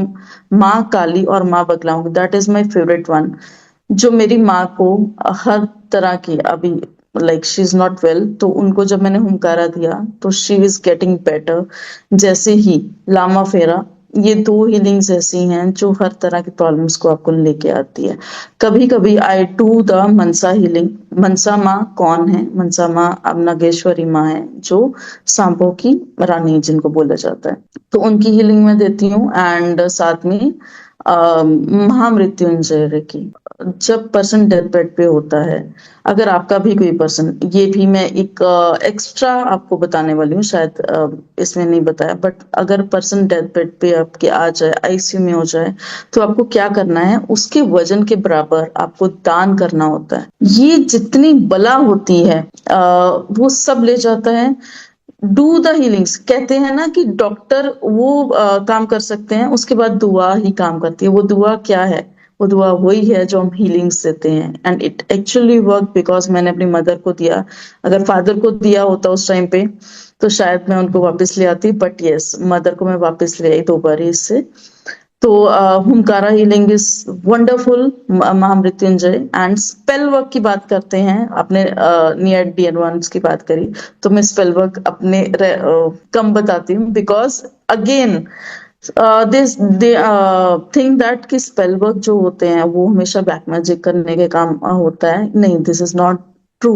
माँ काली और माँ Baglamukh, that is my favourite one. जो मेरी माँ को हर तरह की, अभी like she is not well, तो उनको जब मैंने हुंकारा दिया तो शी इज गेटिंग बेटर। जैसे ही लामा फेरा, ये 2 हीलिंग्स ऐसी हैं जो हर तरह की प्रॉब्लम्स को आपको लेके आती है। कभी कभी I do the Mansa healing. Mansa माँ कौन है? मनसा माँ अब नागेश्वरी माँ है, जो सांपों की रानी जिनको बोला जाता है, तो उनकी हीलिंग मैं देती हूँ। एंड साथ में महामृत्युंजय रेकी। जब पर्सन डेथ बेड पे होता है, अगर आपका भी कोई पर्सन, ये भी मैं एक एक्स्ट्रा आपको बताने वाली हूँ, शायद इसमें नहीं बताया, बट अगर पर्सन डेथ बेड पे आपके आ जाए, आईसीयू में हो जाए, तो आपको क्या करना है? उसके वजन के बराबर आपको दान करना होता है। ये जितनी बला होती है वो सब ले जाता है। डू द हीलिंग्स, कहते हैं ना कि डॉक्टर वो काम कर सकते हैं, उसके बाद दुआ ही काम करती है। वो दुआ क्या है? वो दुआ वही है जो हम हीलिंग्स देते हैं, and it actually work because मैंने अपनी मदर को दिया। अगर फादर को दिया होता उस टाइम पे तो शायद मैं उनको वापस ले आती, बट यस, मदर को मैं वापस ले आई 2 बार ही इससे। तो Humkara healing is wonderful, Mahamrityunjay. And spell work की बात करते हैं, आपने नियर डियर वंस की बात करी, तो मैं स्पेल वर्क अपने कम बताती हूँ because again this they think that कि स्पेल वर्क जो होते हैं वो हमेशा ब्लैक मैजिक करने के काम होता है। नहीं, this is not true,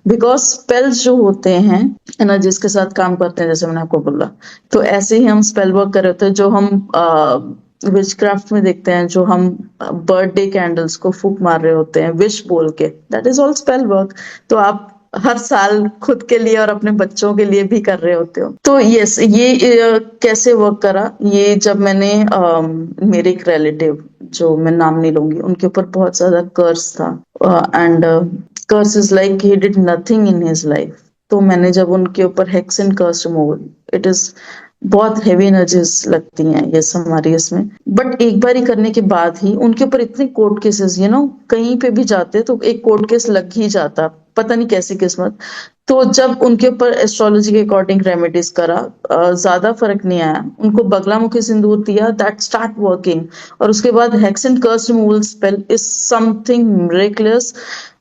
because spells जो होते हैं एनर्जीज के साथ काम करते हैं, जैसे मैंने आपको बोला। तो ऐसे ही हम स्पेल वर्क कर रहे होते हैं, जो हम विचक्राफ्ट में देखते हैं, जो हम बर्थडे कैंडल्स को फूक मार रहे होते हैं विश बोल के, that is all spell work. तो आप हर साल खुद के लिए और अपने बच्चों के लिए भी कर रहे होते हो। तो यस, ये कैसे वर्क करा, ये जब मैंने मेरे एक रिलेटिव, जो मैं नाम नहीं लूंगी, उनके ऊपर बहुत ज्यादा कर्ज था, एंड कर्ज is like he did nothing in his life. तो मैंने जब उनके ऊपर हेक्स एंड कर्ज रिमूवल, इट इज बहुत हेवी एनर्जीज लगती हैं ये हमारी इसमें, बट एक बार ही करने के बाद ही उनके ऊपर इतने कोर्ट केसेस, कहीं पे भी जाते तो एक कोर्ट केस लग ही जाता, पता नहीं कैसी किस्मत। तो जब उनके ऊपर एस्ट्रोलॉजी के अकॉर्डिंग रेमेडीज करा, ज्यादा फर्क नहीं आया, उनको बगलामुखी सिंदूर दिया, दैट स्टार्ट वर्किंग। और उसके बाद hex and curse removal spell is something miraculous.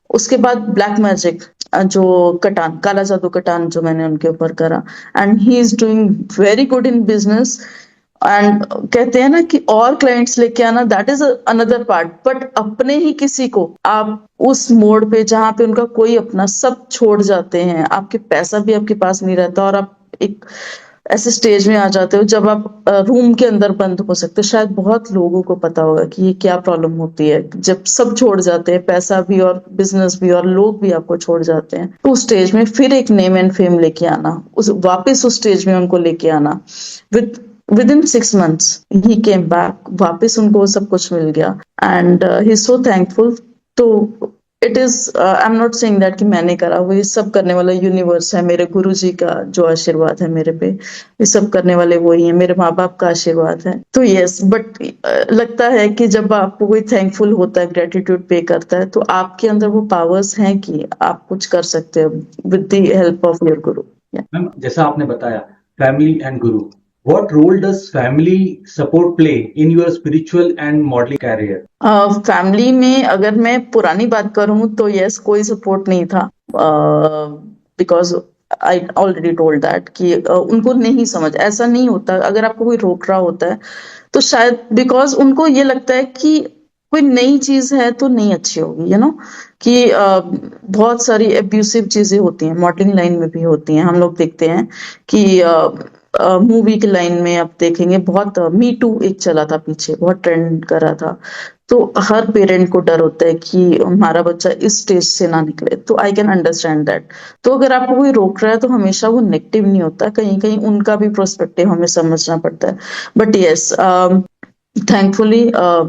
उसके बाद ब्लैक मैजिक, जो कटान, काला जादू कटान जो मैंने उनके ऊपर करा, and he is doing very good in business. And कहते हैं ना कि और क्लाइंट्स लेके आना, that is another part, but अपने ही किसी को आप उस मोड़ पे जहां पे उनका कोई अपना सब छोड़ जाते हैं, आपके पैसा भी आपके पास नहीं रहता, और आप एक ऐसे स्टेज में आ जाते हो जब आप रूम के अंदर बंद हो सकते हो। शायद बहुत लोगों को पता होगा कि ये क्या प्रॉब्लम होती है जब सब छोड़ जाते हैं, पैसा भी और बिजनेस भी और लोग भी आपको छोड़ जाते हैं। तो उस स्टेज में फिर एक नेम एंड फेम लेके आना, वापस उस स्टेज में उनको लेके आना, विद इन 6 months ही केम बैक, वापस उनको सब कुछ मिल गया, and he is so thankful. तो it is, I am not saying that कि मैंने करा, वो ये सब करने वाला यूनिवर्स है, मेरे गुरुजी का जो आशीर्वाद है मेरे पे, ये सब करने वाले वही है, मेरे माँ बाप का आशीर्वाद है। तो यस, बट लगता है कि जब आपको कोई थैंकफुल होता है, ग्रेटिट्यूड पे करता है, तो आपके अंदर वो पावर्स हैं कि आप कुछ कर सकते हो with the help of your Guru.
Ma'am, जैसा आपने बताया family and Guru, what role does family support play in your spiritual and modeling career?
Family में अगर मैं पुरानी बात करूं तो यस, कोई सपोर्ट नहीं था, because I already told that कि उनको नहीं समझ, ऐसा नहीं होता। अगर आपको कोई रोक रहा होता है तो शायद बिकॉज उनको ये लगता है कि कोई नई चीज है तो नहीं अच्छी होगी, कि बहुत सारी एब्यूसिव चीजें होती हैं, मॉडलिंग लाइन में भी होती हैं। हम लोग देखते हैं कि मूवी की लाइन में आप देखेंगे, बहुत मी टू एक चला था पीछे, बहुत ट्रेंड कर रहा था। तो हर पेरेंट को डर होता है कि हमारा बच्चा इस स्टेज से ना निकले। तो आई कैन अंडरस्टैंड दैट। तो अगर आपको कोई रोक रहा है तो हमेशा वो नेगेटिव नहीं होता, कहीं कहीं उनका भी प्रोस्पेक्टिव हमें समझना पड़ता है। बट यस, थैंकफुली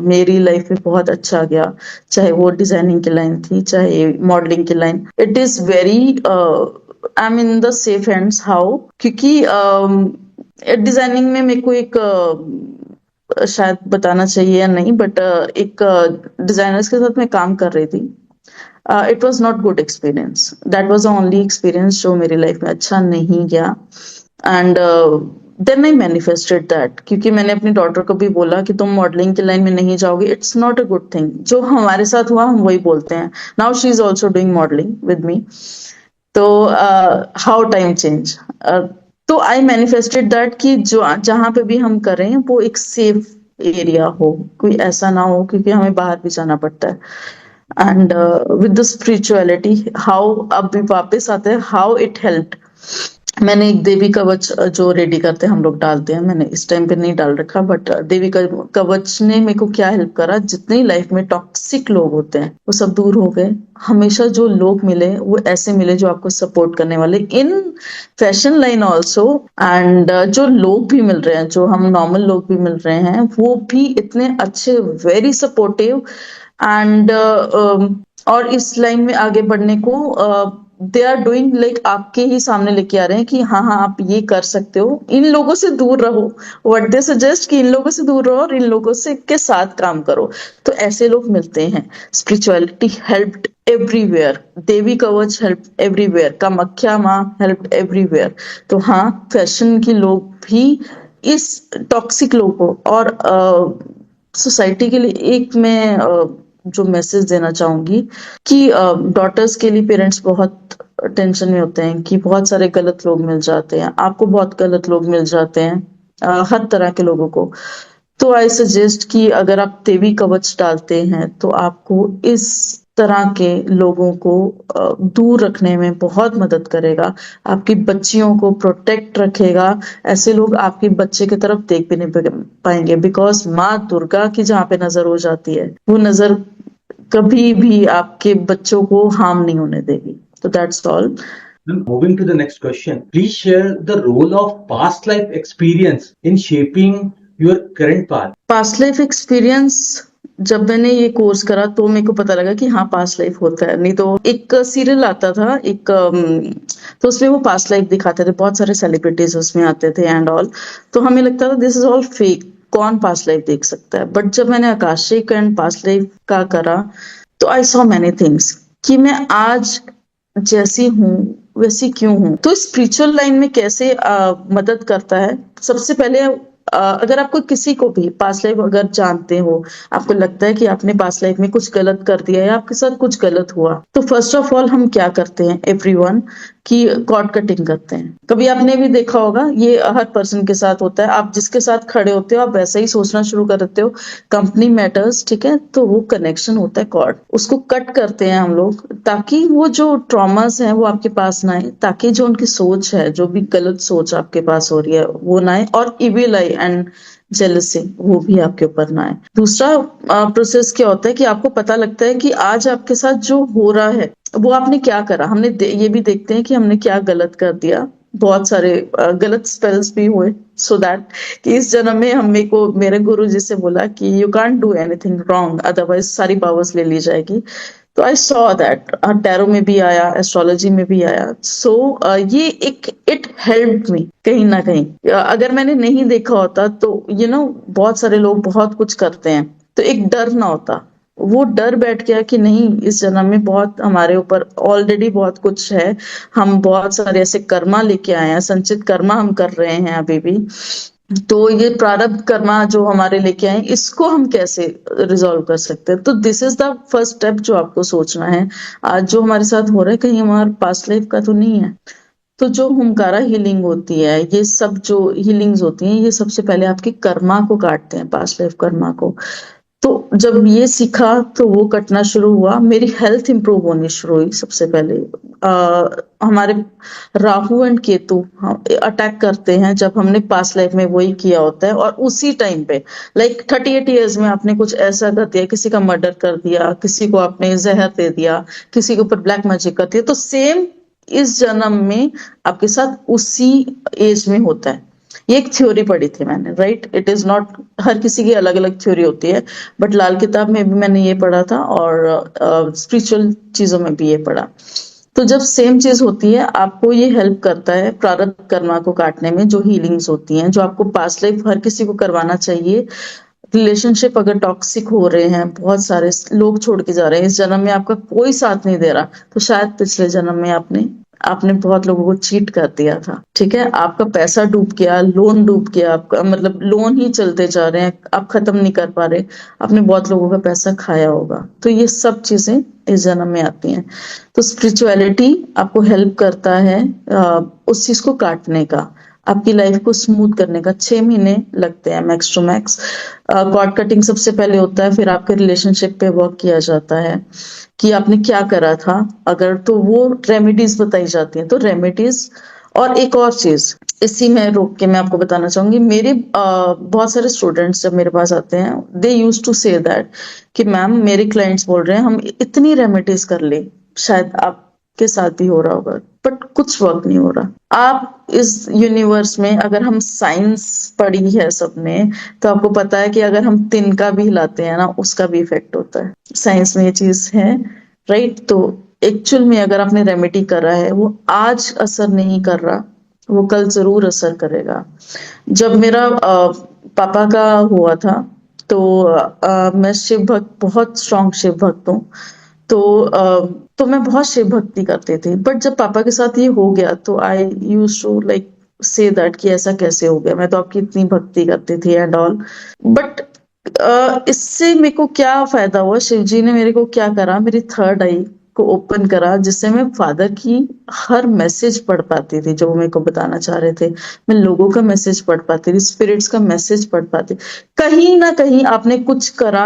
मेरी लाइफ में बहुत अच्छा गया, चाहे वो डिजाइनिंग की लाइन थी, चाहे मॉडलिंग की line. It is very, I am in the safe hands. How? क्योंकि डिजाइनिंग में मेरे को एक शायद बताना चाहिए या नहीं, बट एक डिजाइनर्स के साथ मैं काम कर रही थी। It was not good experience, that was the only experience जो मेरी लाइफ में अच्छा नहीं गया। And then I manifested that, क्योंकि मैंने अपनी डॉटर को भी बोला कि तुम मॉडलिंग की लाइन में नहीं जाओगे, it's not a good thing. जो हमारे साथ हुआ हम वही बोलते हैं। Now she is also doing modelling with me. तो हाउ टाइम चेंज। तो आई मैनिफेस्टेड दैट कि जो जहां पे भी हम करें वो एक सेफ एरिया हो, कोई ऐसा ना हो, क्योंकि हमें बाहर भी जाना पड़ता है। And with the spirituality, how, अब भी वापस आते हैं, हाउ इट हेल्प्ड। मैंने एक देवी कवच जो रेडी करते हैं हम लोग डालते हैं, मैंने इस टाइम पे नहीं डाल रखा, बट देवी कवच ने मेरे को क्या हेल्प करा, जितनी लाइफ में टॉक्सिक लोग होते हैं वो सब दूर हो गए। हमेशा जो लोग मिले वो ऐसे मिले जो आपको सपोर्ट करने वाले, in fashion line also. And जो लोग भी मिल रहे हैं, जो हम नॉर्मल लोग भी मिल रहे हैं, वो भी इतने अच्छे, वेरी सपोर्टिव। एंड और इस लाइन में आगे बढ़ने को दे आर डूइंग लाइक आपके ही सामने लेके आ रहे हैं कि हाँ हाँ आप ये कर सकते हो, इन लोगों से दूर रहो। व्हाट दे सजेस्ट कि इन लोगों से दूर रहो और इन लोगों से के साथ काम करो। तो ऐसे लोग मिलते हैं। स्पिरिचुअलिटी हेल्प्ड एवरीवेयर, देवी कवच हेल्प एवरीवेयर, कामाख्या माँ हेल्प एवरीवेयर। तो हाँ, फैशन के लोग भी इस टॉक्सिक लोगों और सोसाइटी के लिए एक मैं जो मैसेज देना चाहूंगी कि डॉटर्स के लिए पेरेंट्स बहुत टेंशन में होते हैं कि बहुत सारे गलत लोग मिल जाते हैं, आपको बहुत गलत लोग मिल जाते हैं, हर तरह के लोगों को। तो आई सजेस्ट कि अगर आप देवी कवच डालते हैं तो आपको इस तरह के लोगों को दूर रखने में बहुत मदद करेगा, आपकी बच्चियों को प्रोटेक्ट रखेगा। ऐसे लोग आपके बच्चे की तरफ देख भी नहीं पाएंगे, बिकॉज माँ दुर्गा की जहाँ पे नजर हो जाती है वो नजर कभी भी आपके बच्चों को हार्म नहीं होने देगी। तो that's all.
Moving to the next question, please share the role of past life experience in shaping your current path.
Past life experience, जब मैंने ये कोर्स करा तो मेरे को पता लगा कि हाँ पास्ट लाइफ होता है। नहीं तो एक सीरियल आता था एक तो उसमें वो पास्ट लाइफ दिखाते थे, बहुत सारे सेलिब्रिटीज उसमें आते थे एंड ऑल। तो हमें लगता था दिस इज ऑल फेक, कौन पास्ट लाइफ देख सकता है। बट जब मैंने आकाशिक एंड पास्ट लाइफ का करा तो आई सॉ मैनी थिंग्स कि मैं आज जैसी हूँ वैसी क्यों हूँ। तो स्पिरिचुअल लाइन में कैसे मदद करता है। सबसे पहले अगर आपको किसी को भी पास्ट लाइफ अगर जानते हो, आपको लगता है कि आपने पास्ट लाइफ में कुछ गलत कर दिया या आपके साथ कुछ गलत हुआ, तो फर्स्ट ऑफ ऑल हम क्या करते हैं एवरीवन कि कॉर्ड कटिंग करते हैं। कभी आपने भी देखा होगा, ये हर पर्सन के साथ होता है। आप जिसके साथ खड़े होते हो आप वैसा ही सोचना शुरू कर देते हो। कंपनी मैटर्स, ठीक है, तो वो कनेक्शन होता है कॉर्ड, उसको कट करते हैं हम लोग ताकि वो जो ट्रॉमास है वो आपके पास ना आए, ताकि जो उनकी सोच है, जो भी गलत सोच आपके पास हो रही है वो ना आए, और इविल आई एंड जेलसी वो भी आपके ऊपर ना आए। दूसरा प्रोसेस क्या होता है कि आपको पता लगता है कि आज आपके साथ जो हो रहा है वो आपने क्या करा। ये भी देखते हैं कि हमने क्या गलत कर दिया। बहुत सारे गलत स्पेल्स भी हुए, सो दैट कि इस जन्म में हम को मेरे गुरु जी से बोला कि you can't do anything wrong, otherwise सारी पावर्स ले ली जाएगी। तो आई सॉ दैट टैरो में भी आया, एस्ट्रोलॉजी में भी आया। सो ये एक इट हेल्प मी कहीं ना कहीं। अगर मैंने नहीं देखा होता तो बहुत सारे लोग बहुत कुछ करते हैं तो एक डर ना होता, वो डर बैठ गया कि नहीं, इस जन्म में बहुत हमारे ऊपर ऑलरेडी बहुत कुछ है, हम बहुत सारे ऐसे कर्मा लेके आए हैं, संचित कर्मा हम कर रहे हैं अभी भी। तो ये प्रारब्ध कर्मा जो हमारे लेके आए इसको हम कैसे रिजॉल्व कर सकते हैं। तो this is the first step जो आपको सोचना है। आज जो हमारे साथ हो रहा है कहीं हमारे पास्ट लाइफ का तो नहीं है। तो जो हुमकारा हीलिंग होती है, ये सब जो हीलिंग्स होती हैं, ये सबसे पहले आपके कर्मा को काटते हैं, पास्ट लाइफ कर्मा को। तो जब ये सीखा तो वो कटना शुरू हुआ, मेरी हेल्थ इंप्रूव होनी शुरू हुई। सबसे पहले हमारे राहु एंड केतु अटैक करते हैं जब हमने पास्ट लाइफ में वही किया होता है, और उसी टाइम पे लाइक 38 ईयर्स में आपने कुछ ऐसा कर दिया, किसी का मर्डर कर दिया, किसी को आपने जहर दे दिया, किसी के ऊपर ब्लैक मैजिक कर दिया, तो सेम इस जन्म में आपके साथ उसी एज में होता है। ये एक थ्योरी पढ़ी थी मैंने, राइट, इट इज नॉट, हर किसी की अलग अलग थ्योरी होती है, बट लाल किताब में भी मैंने ये पढ़ा था और स्पिरिचुअल चीजों में भी ये पढ़ा। तो जब सेम चीज होती है आपको ये हेल्प करता है प्रारब्ध कर्मा को काटने में, जो हीलिंग्स होती हैं, जो आपको पास्ट लाइफ हर किसी को करवाना चाहिए। रिलेशनशिप अगर टॉक्सिक हो रहे हैं, बहुत सारे लोग छोड़ के जा रहे हैं, इस जन्म में आपका कोई साथ नहीं दे रहा, तो शायद पिछले जन्म में आपने बहुत लोगों को चीट कर दिया था, ठीक है, आपका पैसा डूब गया, लोन डूब गया, आपका मतलब लोन ही चलते जा रहे हैं, आप खत्म नहीं कर पा रहे, आपने बहुत लोगों का पैसा खाया होगा। तो ये सब चीजें इस जन्म में आती हैं। तो स्पिरिचुअलिटी आपको हेल्प करता है उस चीज को काटने का, आपकी लाइफ को स्मूथ करने का। 6 महीने लगते हैं max to max. Cord cutting सबसे पहले होता है, फिर आपके रिलेशनशिप पे वर्क किया जाता है कि आपने क्या करा था, अगर तो वो रेमेडीज बताई जाती हैं। तो रेमेडीज, और एक और चीज इसी में रोक के मैं आपको बताना चाहूंगी, मेरे बहुत सारे स्टूडेंट्स जब मेरे पास आते हैं, दे यूज टू से दैट कि मैम मेरे क्लाइंट्स बोल रहे हैं हम इतनी रेमेडीज कर ले, शायद आपके साथ भी हो रहा होगा, बट कुछ वर्क नहीं हो रहा। आप इस यूनिवर्स में, अगर हम साइंस पढ़ी है सबने, तो आपको पता है कि अगर हम तिनका भी हिलाते हैं ना, उसका भी इफेक्ट होता है। साइंस में ये चीज है, राइट। तो एक्चुअल में अगर आपने रेमेडी करा है वो आज असर नहीं कर रहा, वो कल जरूर असर करेगा। जब मेरा पापा का हुआ था तो मैं शिव भक्त, बहुत स्ट्रांग शिव भक्त हूँ। तो तो मैं बहुत शिव भक्ति करती थी, बट जब पापा के साथ ये हो गया तो I use to like say that कि ऐसा कैसे हो गया, मैं तो आपकी इतनी भक्ति करती थी एंड ऑल। बट इससे मेरे को क्या फायदा हुआ, शिव जी ने मेरे को क्या करा, मेरी थर्ड आई को ओपन करा, जिससे मैं फादर की हर मैसेज पढ़ पाती थी जो वो मेरे को बताना चाह रहे थे। मैं लोगों का मैसेज पढ़ पाती थी, स्पिरिट्स का मैसेज पढ़ पाती। कहीं ना कहीं आपने कुछ करा,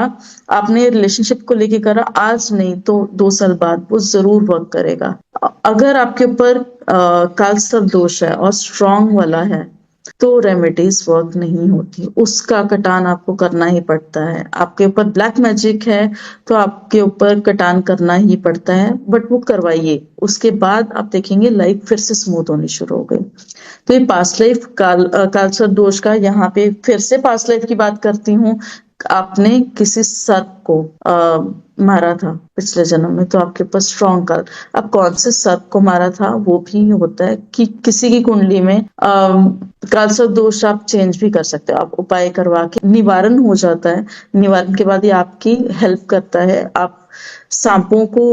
आपने रिलेशनशिप को लेके करा, आज नहीं तो 2 साल बाद वो जरूर वर्क करेगा। अगर आपके ऊपर कालसर्प दोष है और स्ट्रांग वाला है तो रेमेडीज वर्क नहीं होती, उसका कटान आपको करना ही पड़ता है। आपके ऊपर ब्लैक मैजिक है तो आपके ऊपर कटान करना ही पड़ता है, बट वो करवाइए, उसके बाद आप देखेंगे लाइफ फिर से स्मूथ होनी शुरू हो गई। तो ये पास्ट लाइफ कालसर्प दोष का, यहाँ पे फिर से पास्ट लाइफ की बात करती हूँ। आपने किसी सर्प को मारा था पिछले जन्म में, तो आपके ऊपर स्ट्रॉन्ग काल। अब कौन से सर्प को मारा था वो भी होता है कि किसी की कुंडली में कालसर्प दोष आप चेंज भी कर सकते हो, आप उपाय करवा के निवारण हो जाता है। निवारण के बाद ये आपकी हेल्प करता है। आप सांपों को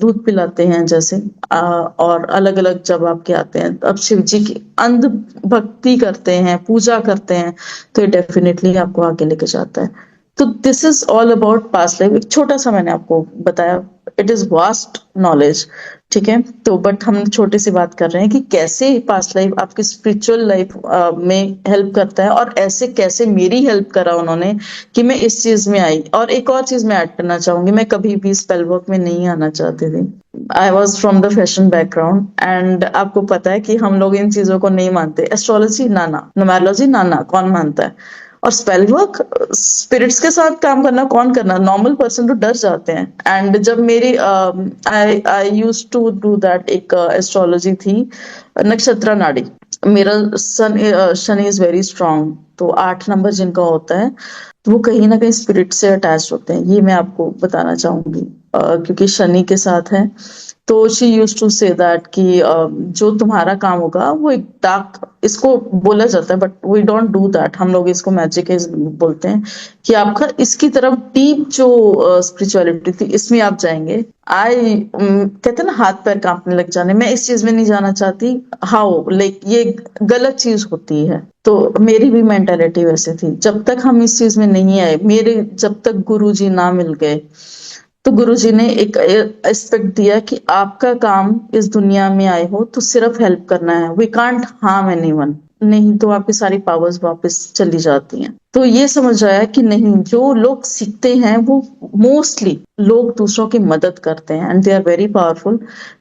दूध पिलाते हैं जैसे, और अलग अलग जब आपके आते हैं, अब शिव जी की अंध भक्ति करते हैं, पूजा करते हैं, तो ये डेफिनेटली आपको आगे लेके जाता है। तो this is all about past life. एक छोटा सा मैंने आपको बताया, इट इज वास्ट नॉलेज, ठीक है। तो बट हम छोटी सी बात कर रहे हैं कि कैसे पास्ट लाइफ आपकी स्पिरिचुअल लाइफ में हेल्प करता है, और ऐसे कैसे मेरी हेल्प करा उन्होंने कि मैं इस चीज में आई। और एक और चीज मैं ऐड करना चाहूंगी, मैं कभी भी स्पेल वर्क में नहीं आना चाहती थी। I was from the fashion background, and आपको पता है कि हम लोग इन चीजों को नहीं मानते। एस्ट्रोलॉजी नाना, न्यूमेरोलॉजी नाना, कौन मानता है? और स्पेल वर्क, स्पिरिट्स के साथ काम करना कौन करना, नॉर्मल पर्सन तो डर जाते हैं। एंड जब मेरी आई यूज टू डू दैट, एक एस्ट्रोलॉजी थी नक्षत्र नाड़ी। मेरा सन शनि इज वेरी स्ट्रांग, तो 8 नंबर जिनका होता है तो वो कहीं ना कहीं स्पिरिट से अटैच होते हैं, ये मैं आपको बताना चाहूंगी। क्योंकि शनि के साथ है, तो she use to say that कि जो तुम्हारा काम होगा वो एक डार्क, इसको बोला जाता है but we don't do that, हम लोग इसको मैजिक बोलते हैं, कि आपका इसकी तरफ डीप जो स्पिरिचुअलिटी थी इसमें आप जाएंगे। कहते हैं ना हाथ पैर कांपने लग जाने, मैं इस चीज में नहीं जाना चाहती। हाउ लाइक ये गलत चीज होती है, तो मेरी भी मेंटालिटी वैसे थी। जब तक हम इस चीज में नहीं आए, मेरे जब तक गुरुजी ना मिल गए, तो गुरुजी ने एक एस्पेक्ट दिया कि आपका काम इस दुनिया में आए हो तो सिर्फ हेल्प करना है, वी कांट हार्म एनीवन, नहीं तो आपकी सारी पावर्स वापस चली जाती हैं। तो ये समझ आया कि नहीं, जो लोग सीखते हैं वो मोस्टली लोग दूसरों की मदद करते हैं, and they are very powerful,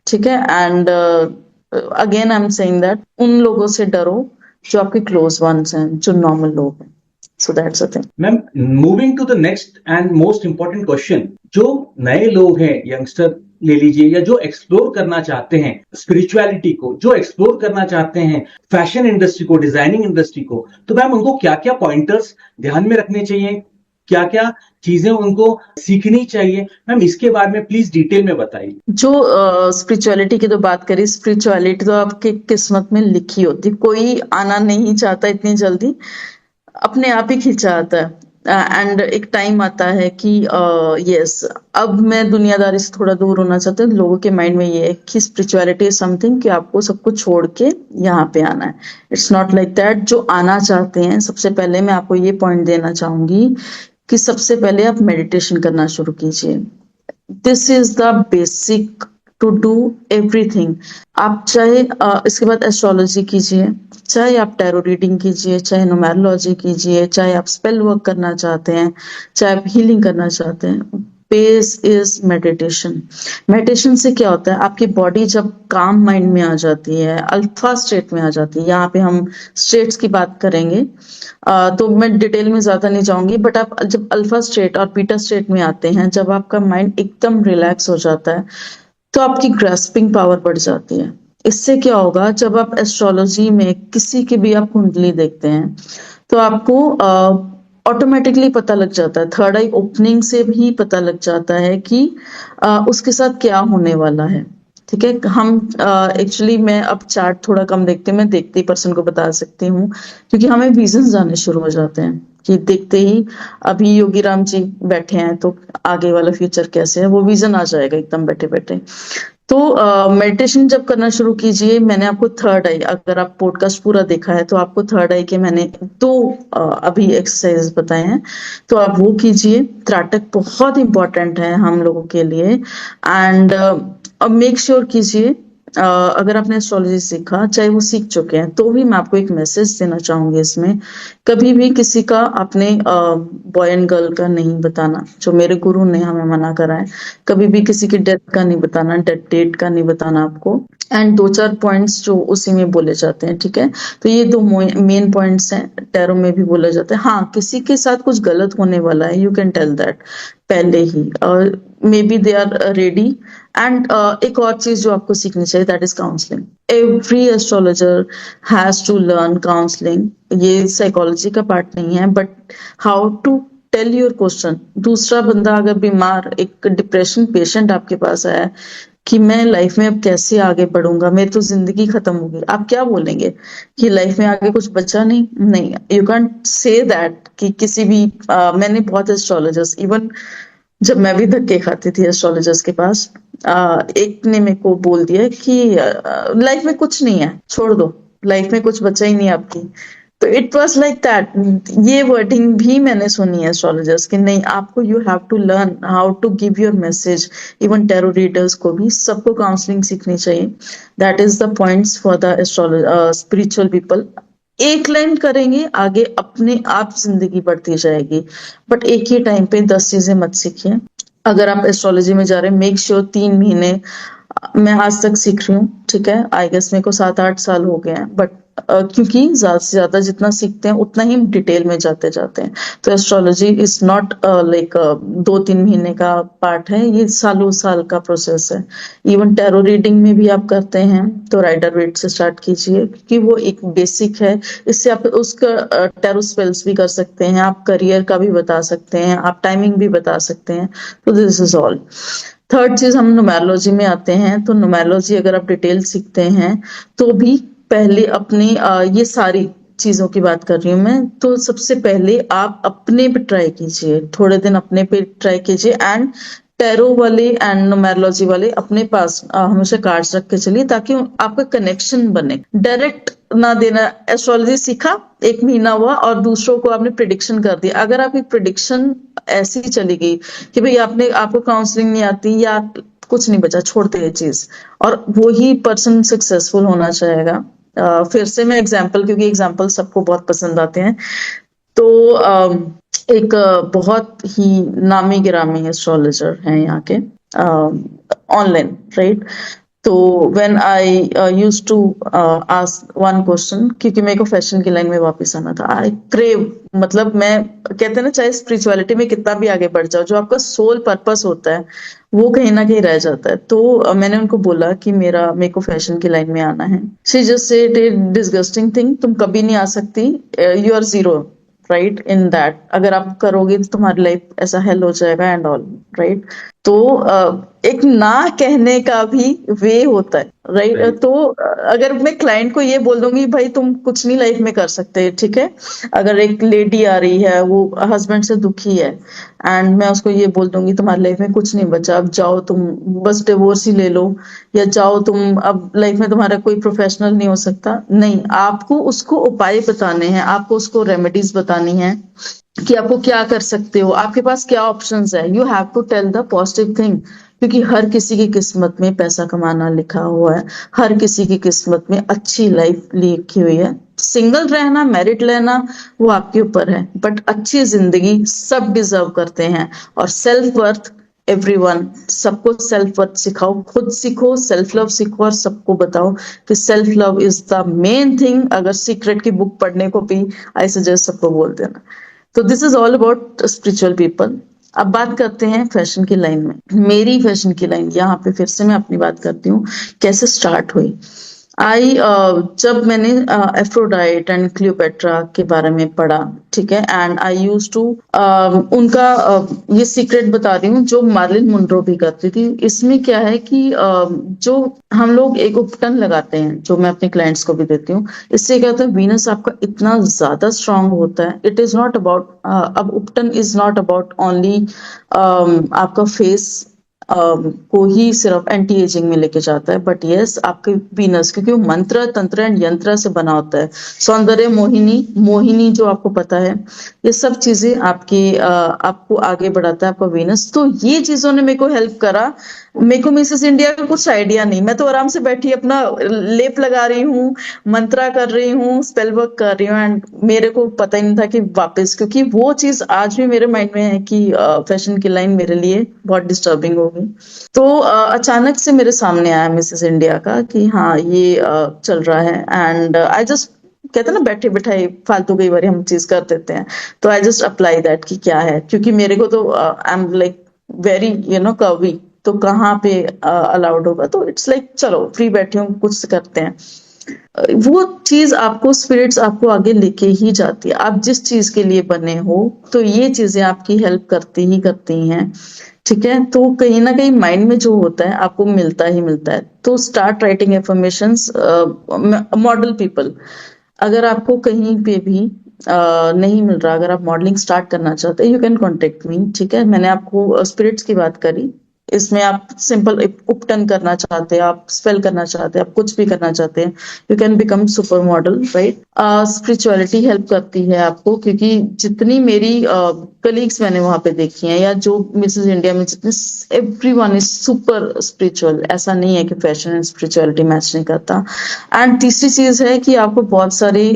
ठीक है। And again I am saying that उन लोगों से डरो जो आपके क्लोज वंस हैं, जो नॉर्मल लोग हैं। So that's the thing.
Ma'am, moving to the next and most important question, जो नए लोग हैं, यंगस्टर ले लीजिए, या जो एक्सप्लोर करना चाहते हैं स्पिरिचुअलिटी को, जो एक्सप्लोर करना चाहते हैं फैशन इंडस्ट्री को, डिजाइनिंग इंडस्ट्री को, तो मैम उनको क्या क्या पॉइंटर्स ध्यान में रखने चाहिए, क्या क्या चीजें उनको सीखनी चाहिए? मैम इसके बारे में प्लीज डिटेल में बताइए।
जो स्पिरिचुअलिटी की तो बात करी, स्पिरिचुअलिटी तो आपकी किस्मत में लिखी होती, कोई आना नहीं चाहता इतनी जल्दी, अपने आप ही खींचा आता है। एंड एक टाइम आता है कि यस, अब मैं दुनियादारी से थोड़ा दूर होना चाहती हूँ। लोगों के माइंड में ये है कि स्पिरिचुअलिटी इज समथिंग कि आपको सब कुछ छोड़ के यहाँ पे आना है। It's not like that. जो आना चाहते हैं, सबसे पहले मैं आपको ये पॉइंट देना चाहूंगी कि सबसे पहले आप मेडिटेशन करना शुरू कीजिए। This is the basic to do everything. आप चाहे इसके बाद एस्ट्रोलॉजी कीजिए, चाहे आप टैरो रीडिंग कीजिए, चाहे न्यूमेरोलॉजी कीजिए, चाहे आप स्पेल वर्क करना चाहते हैं, चाहे आप हीलिंग करना चाहते हैं, बेस इज मेडिटेशन। मेडिटेशन से क्या होता है, आपकी बॉडी जब काम माइंड में आ जाती है, अल्फा स्टेट में आ जाती है, यहाँ पे हम स्टेट्स की बात करेंगे, तो मैं डिटेल में ज्यादा नहीं जाऊंगी, बट आप जब अल्फा स्टेट और बीटा स्टेट में आते हैं, जब आपका माइंड एकदम रिलैक्स हो जाता है, तो आपकी ग्रास्पिंग पावर बढ़ जाती है। इससे क्या होगा, जब आप एस्ट्रोलॉजी में किसी की भी आप कुंडली देखते हैं, तो आपको ऑटोमेटिकली पता लग जाता है, थर्ड आई ओपनिंग से भी पता लग जाता है कि उसके साथ क्या होने वाला है। ठीक है, हम एक्चुअली मैं अब चार्ट थोड़ा कम देखती हूँ, मैं देखते ही पर्सन को बता सकती हूँ, क्योंकि हमें विजन्स आने शुरू हो जाते हैं कि देखते ही अभी योगी राम जी बैठे हैं तो आगे वाला फ्यूचर कैसे है वो विजन आ जाएगा एकदम बैठे बैठे। तो मेडिटेशन जब करना शुरू कीजिए, मैंने आपको थर्ड आई, अगर आप पॉडकास्ट पूरा देखा है तो आपको थर्ड आई के मैंने 2 अभी एक्सरसाइज बताए हैं, तो आप वो कीजिए। त्राटक बहुत इंपॉर्टेंट है हम लोगों के लिए। एंड अब मेक श्योर कीजिए, अगर आपने एस्ट्रोलॉजी सीखा, चाहे वो सीख चुके हैं, तो भी मैं आपको एक मैसेज देना चाहूंगी इसमें, कभी भी किसी का अपने बॉय एंड गर्ल का नहीं बताना, जो मेरे गुरु ने हमें मना करा है। कभी भी किसी की डेथ का नहीं बताना, डेथ डेट का नहीं बताना आपको। एंड 2-4 पॉइंट्स जो उसी में बोले जाते हैं, ठीक है। तो ये 2 मेन पॉइंट्स हैं, टैरो में भी बोला जाता है। हाँ, किसी के साथ कुछ गलत होने वाला है, यू कैन टेल दैट पहले ही, maybe they are ready. And एक और चीज जो आपको सीखनी चाहिए, that is counselling. Every astrologer has to learn counselling. ये साइकोलॉजी का पार्ट नहीं है, but how to tell your question. दूसरा बंदा अगर बीमार, एक डिप्रेशन पेशेंट आपके पास आया है कि मैं लाइफ में अब कैसे आगे बढ़ूंगा, मेरी तो जिंदगी खत्म होगी, आप क्या बोलेंगे कि लाइफ में आगे कुछ बचा नहीं? नहीं, यू कैंट से दैट कि किसी भी मैंने बहुत एस्ट्रोलॉजर्स, इवन जब मैं भी धक्के खाती थी एस्ट्रोलॉजर्स के पास, एक ने मेरे को बोल दिया कि लाइफ में कुछ नहीं है, छोड़ दो, लाइफ में कुछ बचा ही नहीं आपकी। तो इट वाज लाइक दैट। ये वर्डिंग भी मैंने सुनी है एस्ट्रोलॉजर्स की, नहीं आपको, you have to learn how to give your message. Even tarot readers को भी, सबको काउंसलिंग सीखनी चाहिए। That is the points for the spiritual people. एक लाइन करेंगे, आगे अपने आप जिंदगी बढ़ती जाएगी, बट एक ही टाइम पे 10 चीजें मत सीखिए। अगर आप एस्ट्रोलॉजी में जा रहे हैं, मेक श्योर 3 महीने, मैं आज तक सीख रही हूँ, ठीक है, आई गेस मेरे को 7-8 साल हो गए हैं, बट क्योंकि ज्यादा से ज्यादा जितना सीखते हैं उतना ही डिटेल में जाते जाते हैं। तो एस्ट्रोलॉजी इज नॉट लाइक 2-3 महीने का पार्ट है, ये सालों साल का प्रोसेस है। इवन टैरो रीडिंग में भी आप करते हैं तो राइडर वेट से स्टार्ट कीजिए, क्योंकि वो एक बेसिक है। इससे आप उसका टैरो स्पेल्स भी कर सकते हैं, आप करियर का भी बता सकते हैं, आप टाइमिंग भी बता सकते हैं। तो दिस इज ऑल। थर्ड चीज, हम न्यूमेरोलॉजी में आते हैं। तो न्यूमेरोलॉजी अगर आप डिटेल सीखते हैं तो भी पहले अपने ये सारी चीजों की बात कर रही हूँ मैं, तो सबसे पहले आप अपने पे ट्राई कीजिए, थोड़े दिन अपने पे ट्राई कीजिए। एंड टैरो वाले एंड न्यूमेरोलॉजी वाले अपने पास हमेशा कार्ड्स रख के चलिए, ताकि आपका कनेक्शन बने। डायरेक्ट ना देना। एस्ट्रोलॉजी सीखा, 1 महीना हुआ और दूसरों को आपने प्रिडिक्शन कर दिया। अगर आपकी प्रिडिक्शन ऐसी चली गई कि भाई आपको काउंसलिंग नहीं आती या कुछ नहीं बचा, छोड़ते ये चीज, और वो ही पर्सन सक्सेसफुल होना चाहेगा। फिर से मैं एग्जाम्पल, क्योंकि एग्जाम्पल सबको बहुत पसंद आते हैं, तो एक बहुत ही नामी गिरामी एस्ट्रोलॉजर है यहाँ के ऑनलाइन, राइट। तो when I used to ask one question, क्योंकि मेरे को फैशन की लाइन में वापस आना था, आई क्रेव, मतलब मैं, कहते हैं ना, चाहे स्पिरिचुअलिटी में कितना भी आगे बढ़ जाओ, जो आपका सोल पर्पस होता है वो कहीं ना कहीं रह जाता है। तो मैंने उनको बोला कि मेरे को फैशन की लाइन में आना है। She just said, disgusting thing, तुम कभी नहीं आ सकती, you are zero, right, in that. अगर आप करोगे तो तुम्हारी लाइफ ऐसा हेल हो जाएगा एंड ऑल, राइट। तो एक ना कहने का भी वे होता है, राइट। तो अगर मैं क्लाइंट को ये बोल दूंगी भाई तुम कुछ नहीं लाइफ में कर सकते, ठीक है, अगर एक लेडी आ रही है, वो हस्बैंड से दुखी है, एंड मैं उसको ये बोल दूंगी तुम्हारी लाइफ में कुछ नहीं बचा, अब जाओ तुम बस डिवोर्स ही ले लो, या जाओ तुम, अब लाइफ में तुम्हारा कोई प्रोफेशनल नहीं हो सकता, नहीं, आपको उसको उपाय बताने हैं, आपको उसको रेमेडीज बतानी है कि आपको क्या कर सकते हो, आपके पास क्या ऑप्शंस है। You have to tell the positive thing, क्योंकि हर किसी की किस्मत में पैसा कमाना लिखा हुआ है, हर किसी की किस्मत में अच्छी लाइफ लिखी हुई है। सिंगल रहना, मैरिड रहना, वो आपके ऊपर है, बट अच्छी जिंदगी सब डिजर्व करते हैं। और सेल्फ वर्थ, एवरीवन, सबको सेल्फ वर्थ सिखाओ, खुद सीखो, सेल्फ लव सीखो, और सबको बताओ कि self love is the main thing. अगर सीक्रेट की बुक पढ़ने को भी आई सजेस्ट सबको बोल देना। तो this is all about spiritual people. अब बात करते हैं फैशन की लाइन में। मेरी फैशन की लाइन, यहाँ पे फिर से मैं अपनी बात करती हूँ, कैसे स्टार्ट हुई। जब मैंने एफ्रोडाइट एंड क्लियोपेट्रा के बारे में पढ़ा, ठीक है, एंड आई यूज टू उनका ये सीक्रेट बता रही हूँ जो मार्लिन मुनरो भी करती थी। इसमें क्या है कि जो हम लोग एक उपटन लगाते हैं, जो मैं अपने क्लाइंट्स को भी देती हूँ, इससे क्या होता है, वीनस आपका इतना ज्यादा स्ट्रांग होता है। इट इज नॉट अबाउट, अब उपटन इज नॉट अबाउट ओनली आपका फेस को ही सिर्फ एंटी एजिंग में लेके जाता है, बट यस आपके वीनस, क्योंकि वो मंत्र तंत्र एंड यंत्र से बना होता है। सौंदर्य मोहिनी, मोहिनी जो आपको पता है, ये सब चीजें आपको आगे बढ़ाता है आपका वीनस। तो ये चीजों ने मेरे को हेल्प करा। मेरे को मिसेस इंडिया का कुछ आइडिया नहीं, मैं तो आराम से बैठी अपना लेप लगा रही हूँ, मंत्रा कर रही हूँ, स्पेल वर्क कर रही हूँ, एंड मेरे को पता ही नहीं था कि वापस, क्योंकि वो चीज आज भी मेरे माइंड में है कि फैशन की लाइन मेरे लिए बहुत डिस्टर्बिंग हो गई। तो अचानक से मेरे सामने आया मिसेस इंडिया का कि हाँ ये चल रहा है, एंड आई जस्ट, कहते हैं ना बैठे बैठाए फालतू कई बार हम चीज कर देते हैं, तो आई जस्ट अप्लाई दैट कि क्या है, क्योंकि मेरे को तो I am like very curvy, तो कहाँ पे अलाउड होगा, तो इट्स लाइक चलो फ्री बैठी हूँ कुछ करते हैं। वो चीज आपको, स्पिरिट्स आपको आगे लेके ही जाती है। आप जिस चीज के लिए बने हो, तो ये चीजें आपकी हेल्प करती हैं, ठीक है। तो कहीं ना कहीं माइंड में जो होता है आपको मिलता ही मिलता है। तो start writing affirmations. Model people, अगर आपको कहीं पे भी नहीं मिल रहा, अगर आप मॉडलिंग स्टार्ट करना चाहते हैं, यू कैन कॉन्टेक्ट मी, ठीक है। मैंने आपको स्पिरिट्स की बात करी, इसमें आप सिंपल उपटन करना चाहते हैं, आप स्पेल करना चाहते हैं, आप कुछ भी करना चाहते हैं, you can become super model, right. Spirituality help करती है आपको, क्योंकि जितनी मेरी कलीग्स मैंने वहां पे देखी हैं, या जो मिसेस इंडिया में जितने, एवरीवन इज सुपर स्पिरिचुअल। ऐसा नहीं है कि फैशन एंड स्पिरिचुअलिटी मैच नहीं करता। एंड तीसरी चीज है कि आपको बहुत सारी